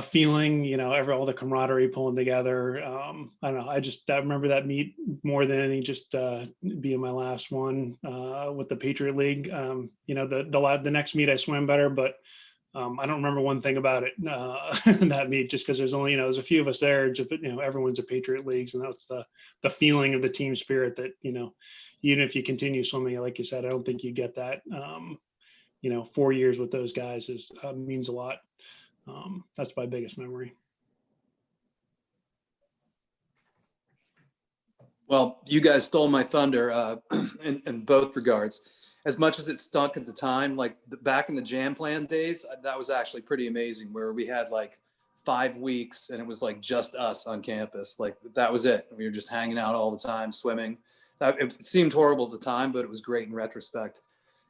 feeling, all the camaraderie pulling together. I don't know, I remember that meet more than any, just being my last one with the Patriot League. The next meet I swam better, but I don't remember one thing about it, that meet, just because there's only, there's a few of us there, just, everyone's a Patriot Leagues, and that's the feeling of the team spirit that, even if you continue swimming, like you said, I don't think you get that, 4 years with those guys means a lot. That's my biggest memory. Well, you guys stole my thunder in both regards. As much as it stunk at the time, like back in the Jam Plan days, that was actually pretty amazing, where we had like 5 weeks and it was like just us on campus. Like that was it. We were just hanging out all the time, swimming. It seemed horrible at the time, but it was great in retrospect.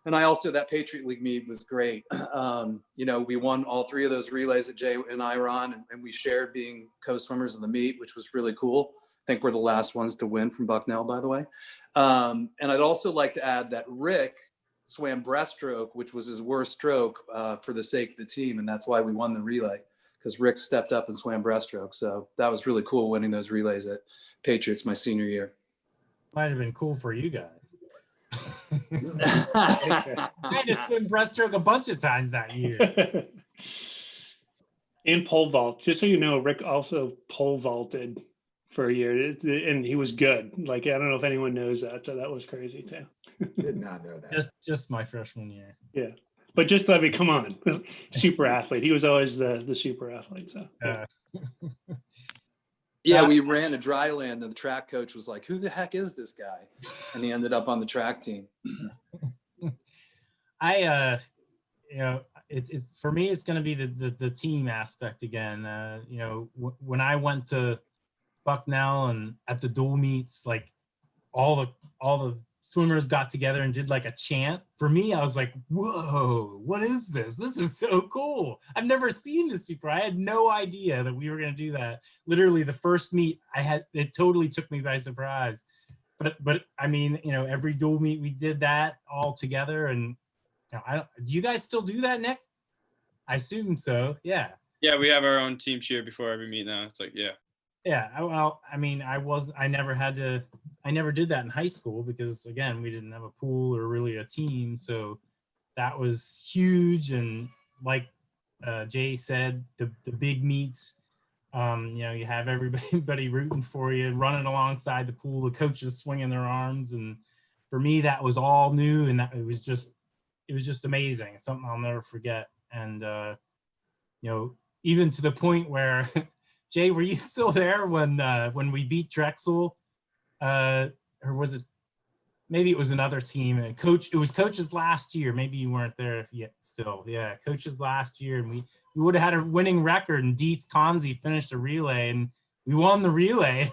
And that Patriot League meet was great. We won all 3 of those relays that Jay and I were on, and we shared being co-swimmers in the meet, which was really cool. I think we're the last ones to win from Bucknell, by the way. And I'd also like to add that Rick swam breaststroke, which was his worst stroke for the sake of the team. And that's why we won the relay, because Rick stepped up and swam breaststroke. So that was really cool, winning those relays at Patriots my senior year. Might have been cool for you guys. I had to swim breaststroke a bunch of times that year. And pole vault. Just so you know, Rick also pole vaulted for a year, and he was good. Like, I don't know if anyone knows that, so that was crazy too. Did not know that. Just my freshman year. Yeah, but just let me come on, super athlete. He was always the super athlete. So yeah. Yeah, we ran a dry land and the track coach was like, who the heck is this guy? And he ended up on the track team. It's for me, it's going to be the team aspect again. When I went to Bucknell and at the dual meets, like all the swimmers got together and did like a chant. For me, I was like, whoa, what is this? This is so cool. I've never seen this before. I had no idea that we were going to do that. Literally the first meet it totally took me by surprise. But I mean, every dual meet we did that all together. And do you guys still do that, Nick? I assume so. Yeah. Yeah, we have our own team cheer before every meet now. It's like, yeah. Yeah. Well, I mean, I never did that in high school because, again, we didn't have a pool or really a team. So that was huge. And like Jay said, the big meets, you have everybody rooting for you, running alongside the pool, the coaches swinging their arms. And for me, that was all new. And it was just amazing. Something I'll never forget. And, even to the point where, Jay, were you still there when we beat Drexel? Or was it, maybe it was another team. It was Coach's last year. Maybe you weren't there yet still. Yeah, Coach's last year. And we would have had a winning record, and Dietz Konzi finished a relay, and we won the relay.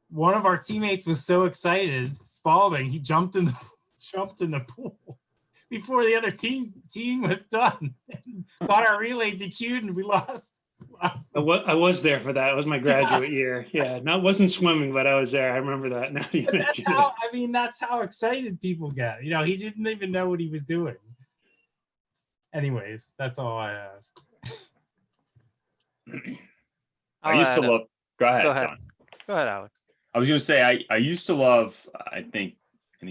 One of our teammates was so excited, Spalding, he jumped in the pool before the other team was done. Got our relay DQ'd, and we lost. I was there for that. It was my graduate year. Yeah, wasn't swimming, but I was there. I remember that. Now you mentioned it. That's how excited people get. He didn't even know what he was doing. Anyways, that's all I have. I used to love. Go ahead, Don. Go ahead, Alex. I was going to say I used to love. I think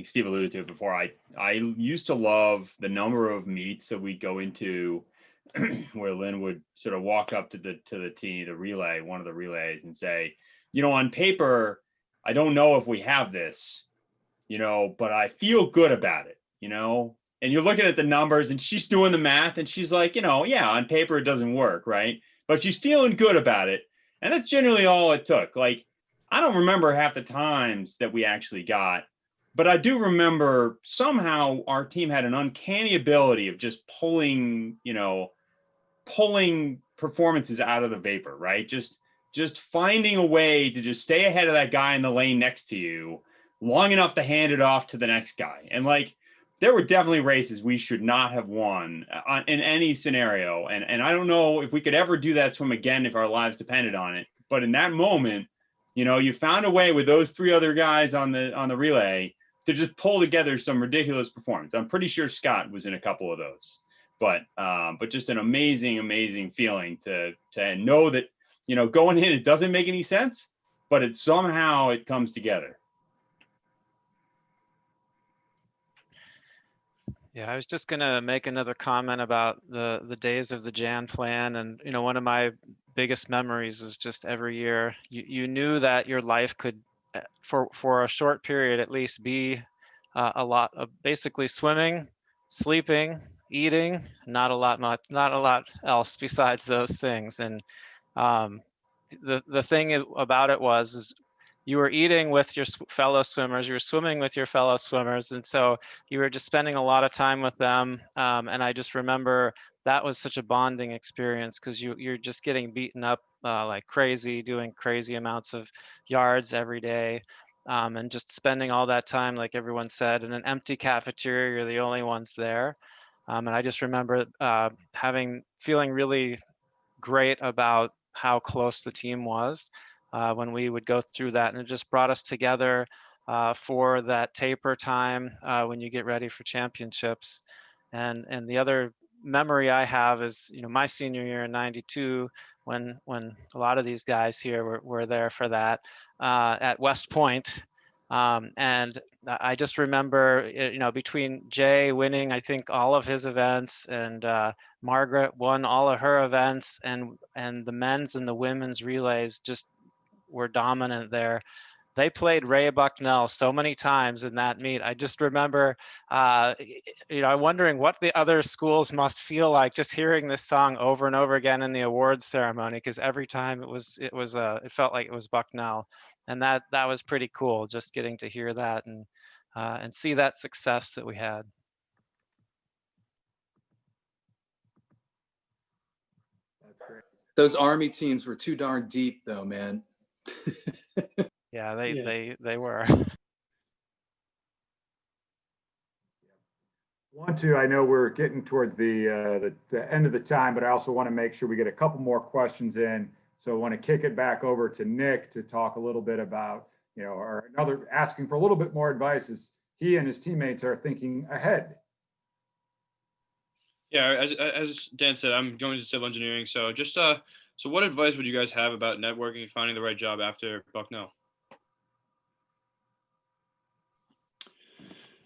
Steve alluded to it before. I used to love the number of meets that we'd go into where Lynn would sort of walk up to the team, the relay, one of the relays, and say, on paper, I don't know if we have this, but I feel good about it, and you're looking at the numbers and she's doing the math and she's like, yeah, on paper it doesn't work, right? But she's feeling good about it. And that's generally all it took. Like, I don't remember half the times that we actually got, but I do remember somehow our team had an uncanny ability of just pulling performances out of the vapor, right? Just finding a way to just stay ahead of that guy in the lane next to you long enough to hand it off to the next guy. And like, there were definitely races we should not have won in any scenario. And I don't know if we could ever do that swim again if our lives depended on it. But in that moment, you found a way with those three other guys on the relay to just pull together some ridiculous performance. I'm pretty sure Scott was in a couple of those. But just an amazing feeling to know that, going in, it doesn't make any sense, but it comes together. Yeah, I was just gonna make another comment about the days of the Jan Plan, and one of my biggest memories is just every year you knew that your life could, for a short period at least, be a lot of basically swimming, sleeping, eating, not a lot else besides those things. And the thing about it is you were eating with your fellow swimmers, you were swimming with your fellow swimmers, and so you were just spending a lot of time with them. And I just remember that was such a bonding experience because you're just getting beaten up like crazy, doing crazy amounts of yards every day. And just spending all that time, like everyone said, in an empty cafeteria, you're the only ones there. And I just remember feeling really great about how close the team was when we would go through that. And it just brought us together for that taper time when you get ready for championships. And the other memory I have is, my senior year in '92, when a lot of these guys here were there for that at West Point. And I just remember, between Jay winning, I think all of his events, and Margaret won all of her events, and the men's and the women's relays just were dominant there. They played Ray Bucknell so many times in that meet. I just remember, I'm wondering what the other schools must feel like just hearing this song over and over again in the awards ceremony, because every time it felt like it was Bucknell, and that was pretty cool, just getting to hear that and see that success that we had. Those Army teams were too darn deep, though, man. Yeah, they were. I know we're getting towards the end of the time, but I also want to make sure we get a couple more questions in. So I want to kick it back over to Nick to talk a little bit about, or asking for a little bit more advice as he and his teammates are thinking ahead. Yeah, as Dan said, I'm going to civil engineering. So just so what advice would you guys have about networking and finding the right job after Bucknell?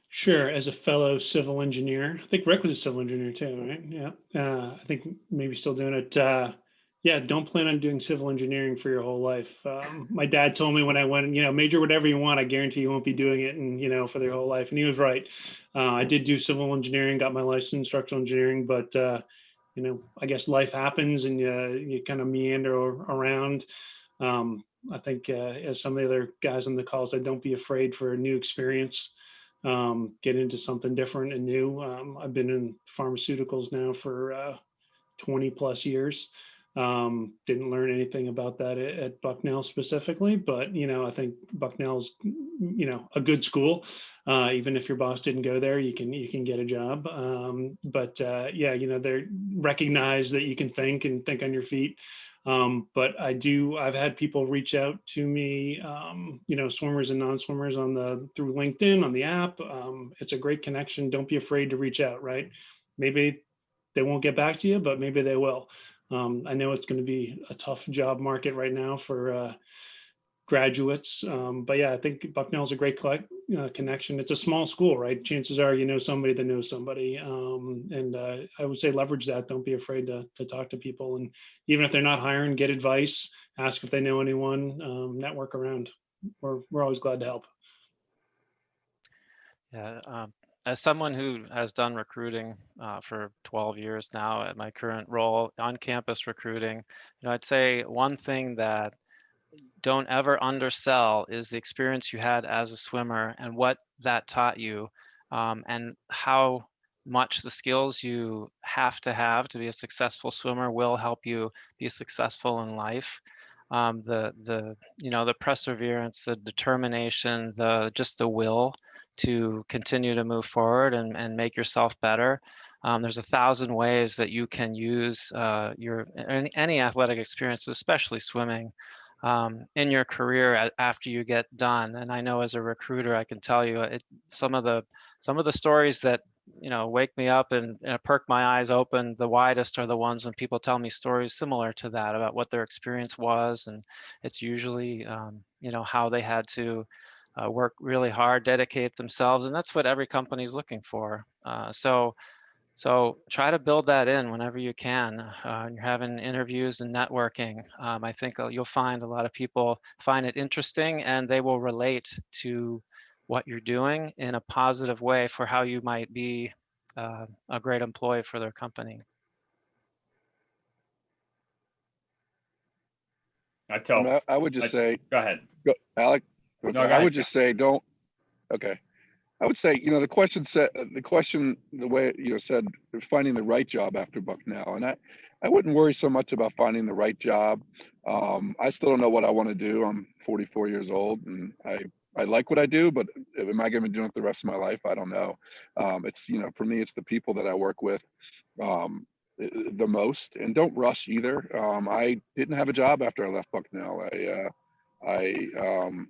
Sure. As a fellow civil engineer, I think Rick was a civil engineer too, right? Yeah. I think maybe still doing it. Yeah, don't plan on doing civil engineering for your whole life. My dad told me when I went, major whatever you want, I guarantee you won't be doing it, and for their whole life. And he was right. I did do civil engineering, got my license in structural engineering, but I guess life happens and you kind of meander around. I think as some of the other guys on the call said, don't be afraid for a new experience. Get into something different and new. I've been in pharmaceuticals now for 20 plus years. Didn't learn anything about that at Bucknell specifically, but I think Bucknell's a good school. Even if your boss didn't go there, you can get a job. They recognize that you can think on your feet. But I've had people reach out to me, swimmers and non-swimmers through LinkedIn, on the app. It's a great connection. Don't be afraid to reach out, right? Maybe they won't get back to you, but maybe they will. I know it's going to be a tough job market right now for graduates. But yeah, I think Bucknell's a great connection. It's a small school, right? Chances are somebody that knows somebody. I would say leverage that. Don't be afraid to talk to people. And even if they're not hiring, get advice, ask if they know anyone, network around. We're always glad to help. Yeah. As someone who has done recruiting for 12 years now at my current role, on-campus recruiting, I'd say one thing that don't ever undersell is the experience you had as a swimmer and what that taught you, and how much the skills you have to be a successful swimmer will help you be successful in life. The perseverance, the determination, just the will to continue to move forward and make yourself better. There's 1,000 ways that you can use any athletic experience, especially swimming, in your career after you get done. And I know as a recruiter, I can tell you some of the stories that wake me up and perk my eyes open the widest are the ones when people tell me stories similar to that about what their experience was, and it's usually how they had to work really hard, dedicate themselves, and that's what every company is looking for. So try to build that in whenever you can. You're having interviews and networking. I think you'll find a lot of people find it interesting, and they will relate to what you're doing in a positive way for how you might be a great employee for their company. I would just say, go ahead, Alec. No, I would just say, don't. Okay. I would say, the question, the way said, finding the right job after Bucknell, and I wouldn't worry so much about finding the right job. I still don't know what I want to do. I'm 44 years old, and I like what I do, but am I going to be doing it the rest of my life? I don't know. It's for me, it's the people that I work with the most, and don't rush either. I didn't have a job after I left Bucknell. I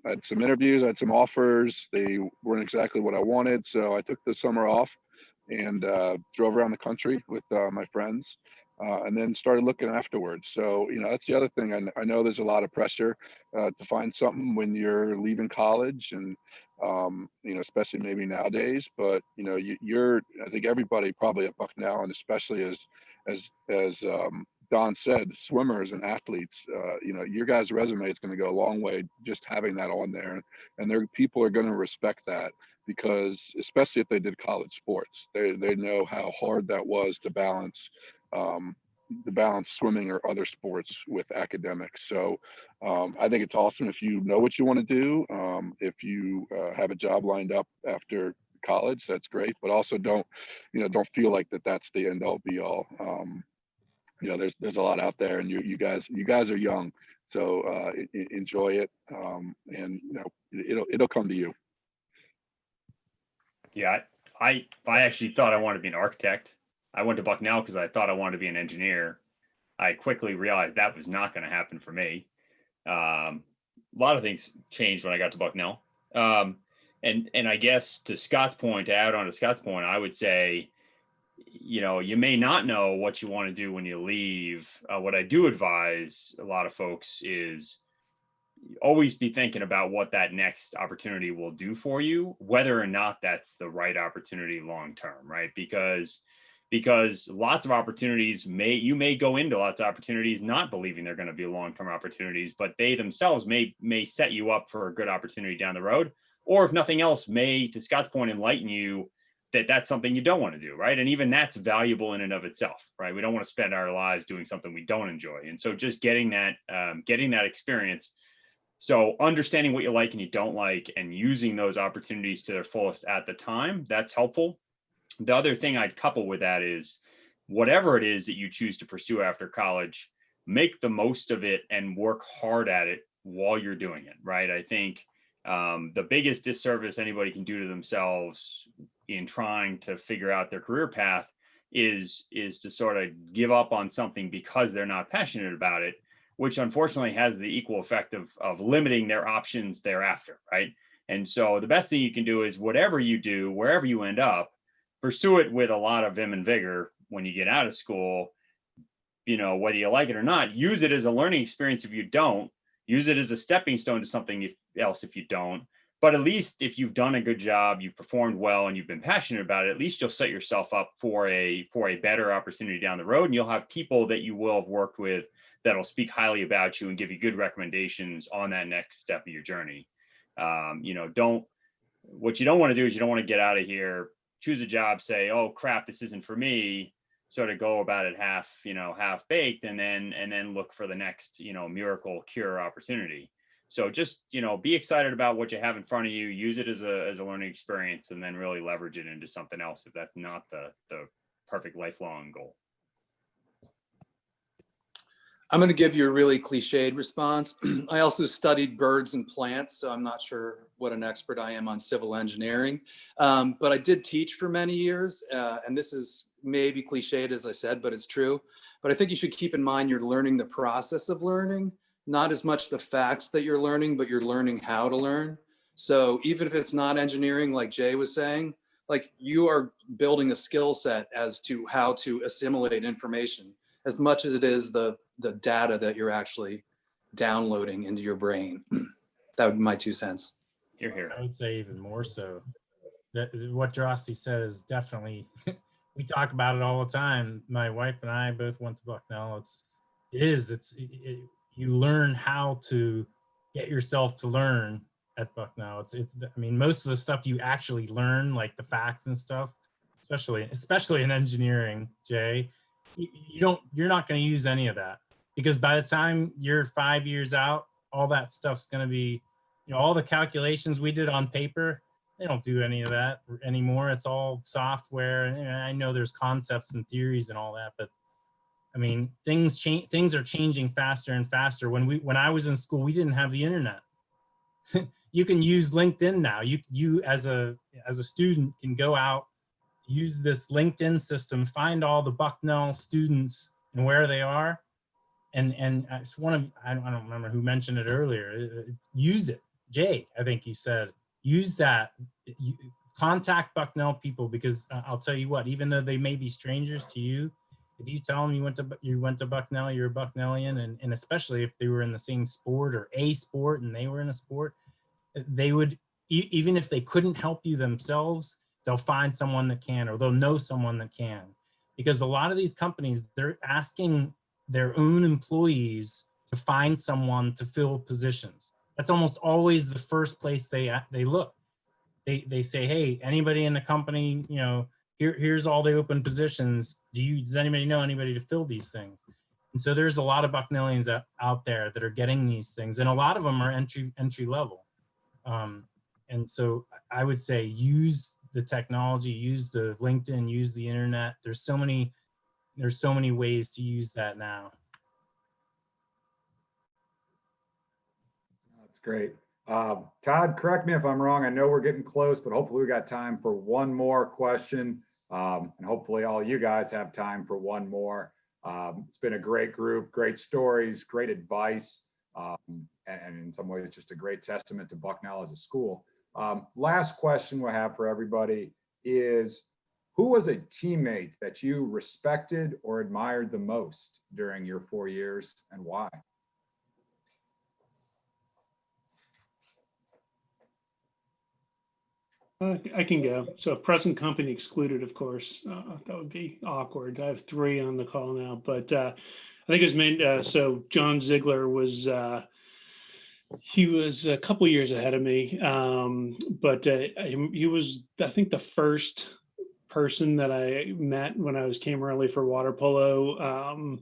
had some interviews, I had some offers. They weren't exactly what I wanted. So I took the summer off and drove around the country with my friends. and then started looking afterwards. So, that's the other thing. I know there's a lot of pressure to find something when you're leaving college, and especially maybe nowadays. But I think everybody probably at Bucknell, and especially as Don said, swimmers and athletes, your guys' resume is going to go a long way just having that on there, and people are going to respect that, because especially if they did college sports, they know how hard that was to balance swimming or other sports with academics. So I think it's awesome if you know what you want to do. If you have a job lined up after college, that's great, but also don't feel like that's the end all be all. There's a lot out there, and you guys are young, so enjoy it, and it'll come to you. Yeah, I actually thought I wanted to be an architect. I went to Bucknell because I thought I wanted to be an engineer. I quickly realized that was not going to happen for me. A lot of things changed when I got to Bucknell. And I guess to Scott's point, to add on to Scott's point, I would say, you may not know what you want to do when you leave. What I do advise a lot of folks is always be thinking about what that next opportunity will do for you, whether or not that's the right opportunity long term, right? Because lots of opportunities you may go into lots of opportunities not believing they're going to be long-term opportunities, but they themselves may set you up for a good opportunity down the road, or if nothing else, may, to Scott's point, enlighten you that that's something you don't want to do, right? And even that's valuable in and of itself, right? We don't want to spend our lives doing something we don't enjoy, and so just getting that experience. So understanding what you like and you don't like, and using those opportunities to their fullest at the time, that's helpful. The other thing I'd couple with that is, whatever it is that you choose to pursue after college, make the most of it and work hard at it while you're doing it, right? I think the biggest disservice anybody can do to themselves in trying to figure out their career path is to sort of give up on something because they're not passionate about it, which unfortunately has the equal effect of limiting their options thereafter, right? And so the best thing you can do is, whatever you do, wherever you end up, pursue it with a lot of vim and vigor when you get out of school. Whether you like it or not, use it as a learning experience if you don't. Use it as a stepping stone to something else if you don't. But at least if you've done a good job, you've performed well, and you've been passionate about it, at least you'll set yourself up for a better opportunity down the road. And you'll have people that you will have worked with that'll speak highly about you and give you good recommendations on that next step of your journey. What you don't want to do is, you don't want to get out of here, choose a job, say, oh crap, this isn't for me, sort of go about it half baked, and then look for the next, miracle cure opportunity. So just, be excited about what you have in front of you, use it as a learning experience, and then really leverage it into something else if that's not the perfect lifelong goal. I'm going to give you a really cliched response. I also studied birds and plants, so I'm not sure what an expert I am on civil engineering. But I did teach for many years, and this is maybe cliched, as I said, but it's true. But I think you should keep in mind you're learning the process of learning, not as much the facts that you're learning, but you're learning how to learn. So even if it's not engineering, like Jay was saying, like, you are building a skill set as to how to assimilate information, as much as it is the data that you're actually downloading into your brain. That would be my 2 cents. You're here. I would say even more so. What Drosty said is definitely, we talk about it all the time. My wife and I both went to Bucknell. You learn how to get yourself to learn at Bucknell. Most of the stuff you actually learn, like the facts and stuff, especially in engineering, Jay, you're not going to use any of that, because by the time you're 5 years out, all that stuff's going to be, all the calculations we did on paper, they don't do any of that anymore. It's all software. And I know there's concepts and theories and all that, but things change. Things are changing faster and faster. When I was in school, we didn't have the internet. You can use LinkedIn now. You as a student can go out, use this LinkedIn system, find all the Bucknell students and where they are. And it's I don't remember who mentioned it earlier. Use it. Jay, I think he said, use that. Contact Bucknell people, because I'll tell you what, even though they may be strangers to you, if you tell them you went to Bucknell, you're a Bucknellian, and especially if they were in the same sport or a sport and they were in a sport, they would, even if they couldn't help you themselves, they'll find someone that can, or they'll know someone that can. Because a lot of these companies, they're asking their own employees to find someone to fill positions. That's almost always the first place they look. They say, hey, anybody in the company, you know, here's all the open positions. Does anybody know anybody to fill these things? And so there's a lot of Bucknellians out there that are getting these things, and a lot of them are entry level. And so I would say use the technology, use the LinkedIn, use the internet. There's so many ways to use that now. That's great. Todd, correct me if I'm wrong. I know we're getting close, but hopefully we got time for one more question. And hopefully all you guys have time for one more. It's been a great group, great stories, great advice, and in some ways just a great testament to Bucknell as a school. Last question we'll have for everybody is, who was a teammate that you respected or admired the most during your 4 years, and why? I can go. So present company excluded, of course. That would be awkward. I have 3 on the call now, but I think it was made. So John Ziegler was, he was a couple years ahead of me, but he was, I think, the first person that I met when I came early for water polo.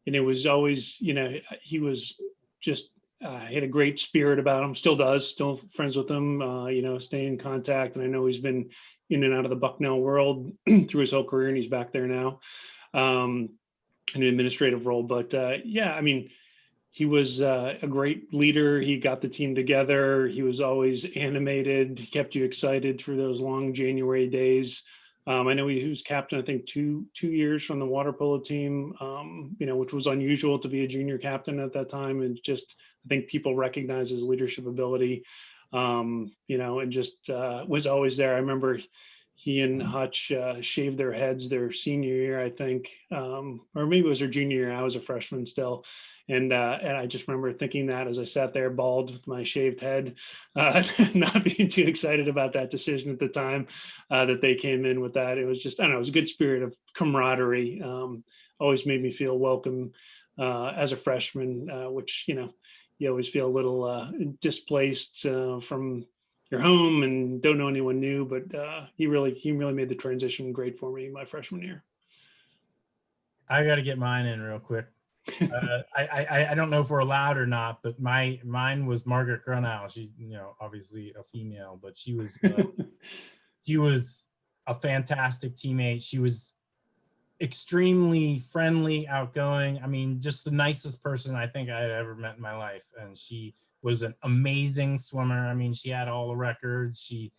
And it was always, you know, he was just, he had a great spirit about him, still does, still friends with him, you know, stay in contact. And I know he's been in and out of the Bucknell world through his whole career, and he's back there now in an administrative role. But yeah, I mean, he was a great leader. He got the team together. He was always animated. He kept you excited through those long January days. I know he was captain, I think, two years from the water polo team, you know, which was unusual to be a junior captain at that time. And just, I think people recognize his leadership ability, you know, and just was always there. I remember he and Hutch shaved their heads their senior year, I think, or maybe it was their junior year. I was a freshman still. And I just remember thinking that as I sat there bald with my shaved head, not being too excited about that decision at the time that they came in with that. It was just, I don't know, it was a good spirit of camaraderie. Always made me feel welcome as a freshman, which, you know, you always feel a little displaced from your home and don't know anyone new, but he really made the transition great for me my freshman year. I got to get mine in real quick. I don't know if we're allowed or not, but mine was Margaret Grunau. She's, you know, obviously a female, but she was a fantastic teammate. She was extremely friendly, outgoing. I mean, just the nicest person I think I had ever met in my life. And she was an amazing swimmer. I mean, she had all the records. She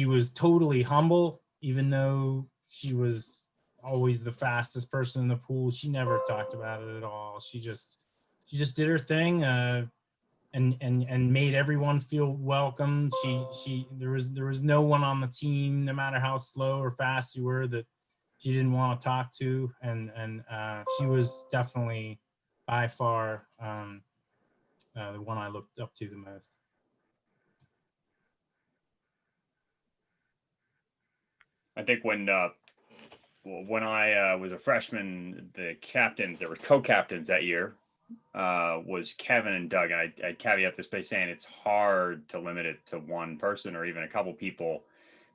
was totally humble, even though she was always the fastest person in the pool. She never talked about it at all. She just did her thing, and made everyone feel welcome. There was no one on the team, no matter how slow or fast you were, that she didn't want to talk to. And she was definitely by far the one I looked up to the most. I think when I was a freshman, the captains that were co-captains that year was Kevin and Doug. And I caveat this by saying it's hard to limit it to one person or even a couple people,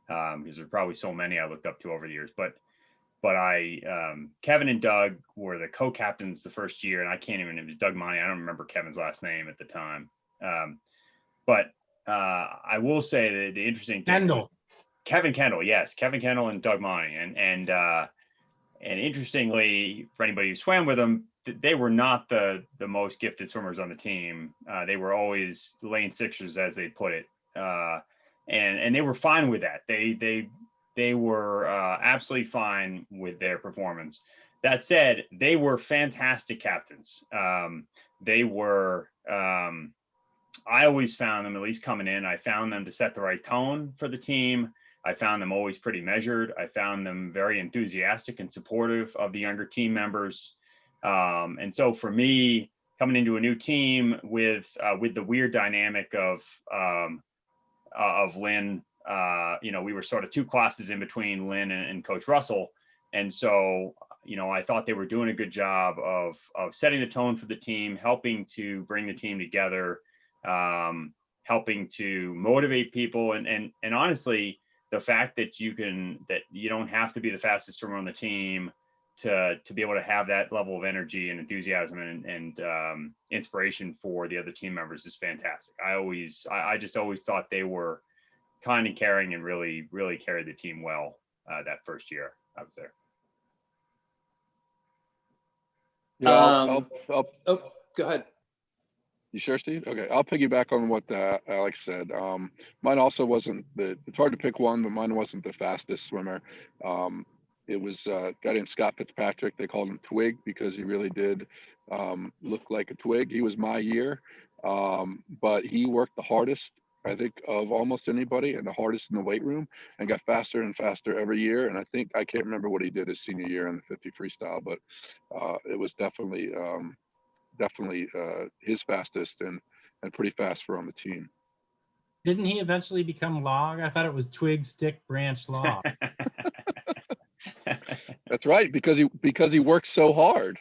because there are probably so many I looked up to over the years. But Kevin and Doug were the co-captains the first year, and I can't even, it was Doug Money. I don't remember Kevin's last name at the time. But I will say that the interesting thing. Kevin Kendall, yes, Kevin Kendall and Doug Monty, and interestingly, for anybody who swam with them, they were not the most gifted swimmers on the team. They were always lane sixers, as they put it, and they were fine with that. They were absolutely fine with their performance. That said, they were fantastic captains. They were. I always found them, at least coming in, I found them to set the right tone for the team. I found them always pretty measured. I found them very enthusiastic and supportive of the younger team members. And so for me, coming into a new team with the weird dynamic of Lynn, you know, we were sort of two classes in between Lynn and Coach Russell. And so, you know, I thought they were doing a good job of setting the tone for the team, helping to bring the team together, helping to motivate people. And honestly, the fact that you don't have to be the fastest swimmer on the team to be able to have that level of energy and enthusiasm and inspiration for the other team members is fantastic. I just always thought they were kind and caring and really carried the team well that first year I was there. Yeah, Oh, go ahead. You sure, Steve? Okay, I'll piggyback on what Alex said. Mine also wasn't it's hard to pick one, but mine wasn't the fastest swimmer. It was a guy named Scott Fitzpatrick. They called him Twig because he really did look like a twig. He was my year, but he worked the hardest, I think, of almost anybody, and the hardest in the weight room, and got faster and faster every year. And I can't remember what he did his senior year in the 50 freestyle, but it was definitely his fastest and pretty fast for on the team. Didn't he eventually become log? I thought it was twig, stick, branch, log. That's right, because he worked so hard.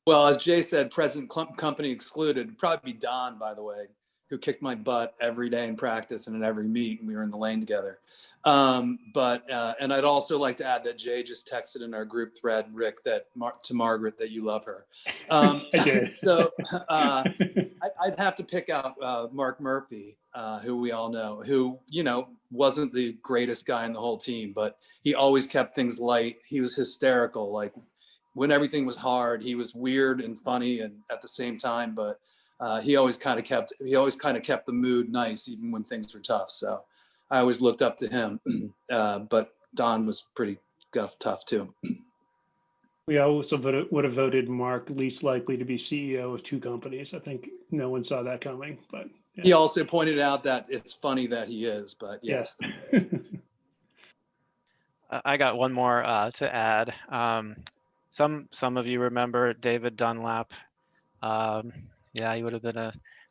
Well, as Jay said, present company excluded. It'd probably be Don, by the way, who kicked my butt every day in practice and in every meet, and we were in the lane together. And I'd also like to add that Jay just texted in our group thread, Rick, that to Margaret that you love her. I did. So I'd have to pick out Mark Murphy, who we all know, who, you know, wasn't the greatest guy in the whole team, but he always kept things light. He was hysterical. Like when everything was hard, he was weird and funny and at the same time, but he always kind of kept the mood nice, even when things were tough. So I always looked up to him, but Don was pretty tough too. We also would have voted Mark least likely to be CEO of two companies. I think no one saw that coming, but yeah. He also pointed out that it's funny that he is, but yes. I got one more to add. Some of you remember David Dunlap. Yeah, he would have been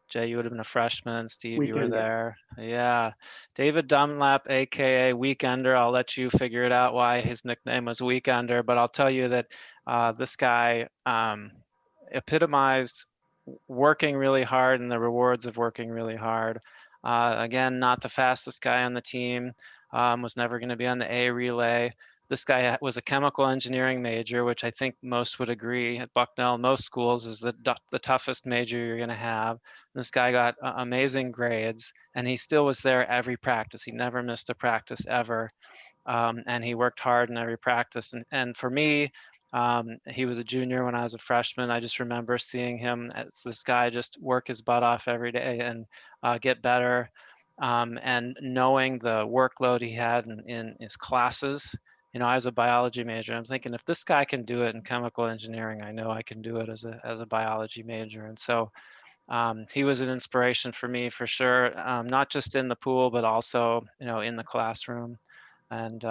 Jay, you would have been a freshman. Steve, you were there. Yeah. David Dunlap, AKA Weekender. I'll let you figure it out why his nickname was Weekender, but I'll tell you that this guy epitomized working really hard and the rewards of working really hard. Again, not the fastest guy on the team, was never going to be on the A relay. This guy was a chemical engineering major, which I think most would agree at Bucknell, most schools, is the toughest major you're going to have. This guy got amazing grades, and he still was there every practice. He never missed a practice ever, and he worked hard in every practice. And for me, he was a junior when I was a freshman. I just remember seeing him as this guy just work his butt off every day and get better, and knowing the workload he had in his classes. You know, I was a biology major. I'm thinking, if this guy can do it in chemical engineering, I know I can do it as a biology major. And so he was an inspiration for me for sure, not just in the pool, but also, you know, in the classroom. And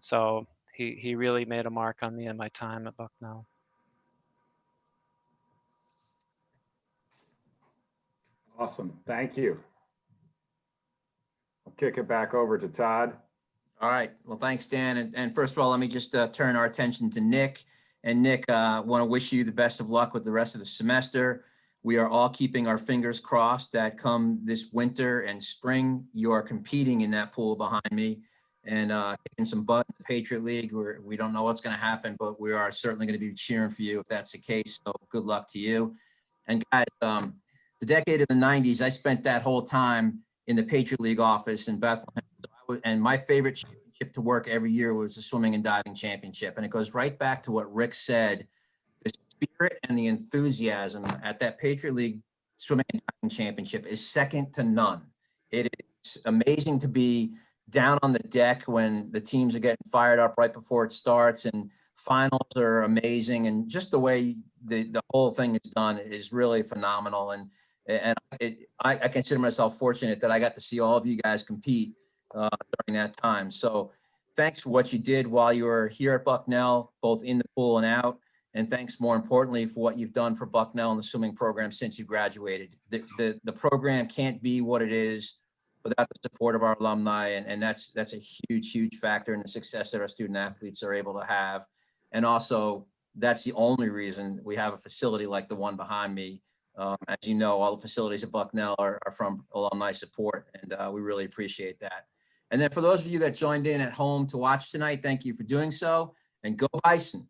so he really made a mark on me in my time at Bucknell. Awesome, thank you. I'll kick it back over to Todd. All right. Well, thanks, Dan. And first of all, let me just turn our attention to Nick. And Nick, want to wish you the best of luck with the rest of the semester. We are all keeping our fingers crossed that come this winter and spring, you are competing in that pool behind me and kicking some butt in the Patriot League. We don't know what's going to happen, but we are certainly going to be cheering for you if that's the case. So good luck to you. And guys, the decade of the 90s, I spent that whole time in the Patriot League office in Bethlehem. And my favorite championship to work every year was the swimming and diving championship. And it goes right back to what Rick said, the spirit and the enthusiasm at that Patriot League swimming and diving championship is second to none. It is amazing to be down on the deck when the teams are getting fired up right before it starts, and finals are amazing. And just the way the whole thing is done is really phenomenal. And And I consider myself fortunate that I got to see all of you guys compete during that time. So thanks for what you did while you were here at Bucknell, both in the pool and out. And thanks more importantly for what you've done for Bucknell and the swimming program since you graduated. The program can't be what it is without the support of our alumni. And that's a huge, huge factor in the success that our student athletes are able to have. And also that's the only reason we have a facility like the one behind me. As you know, all the facilities at Bucknell are from alumni support, and we really appreciate that. And then for those of you that joined in at home to watch tonight, thank you for doing so, and go Bison.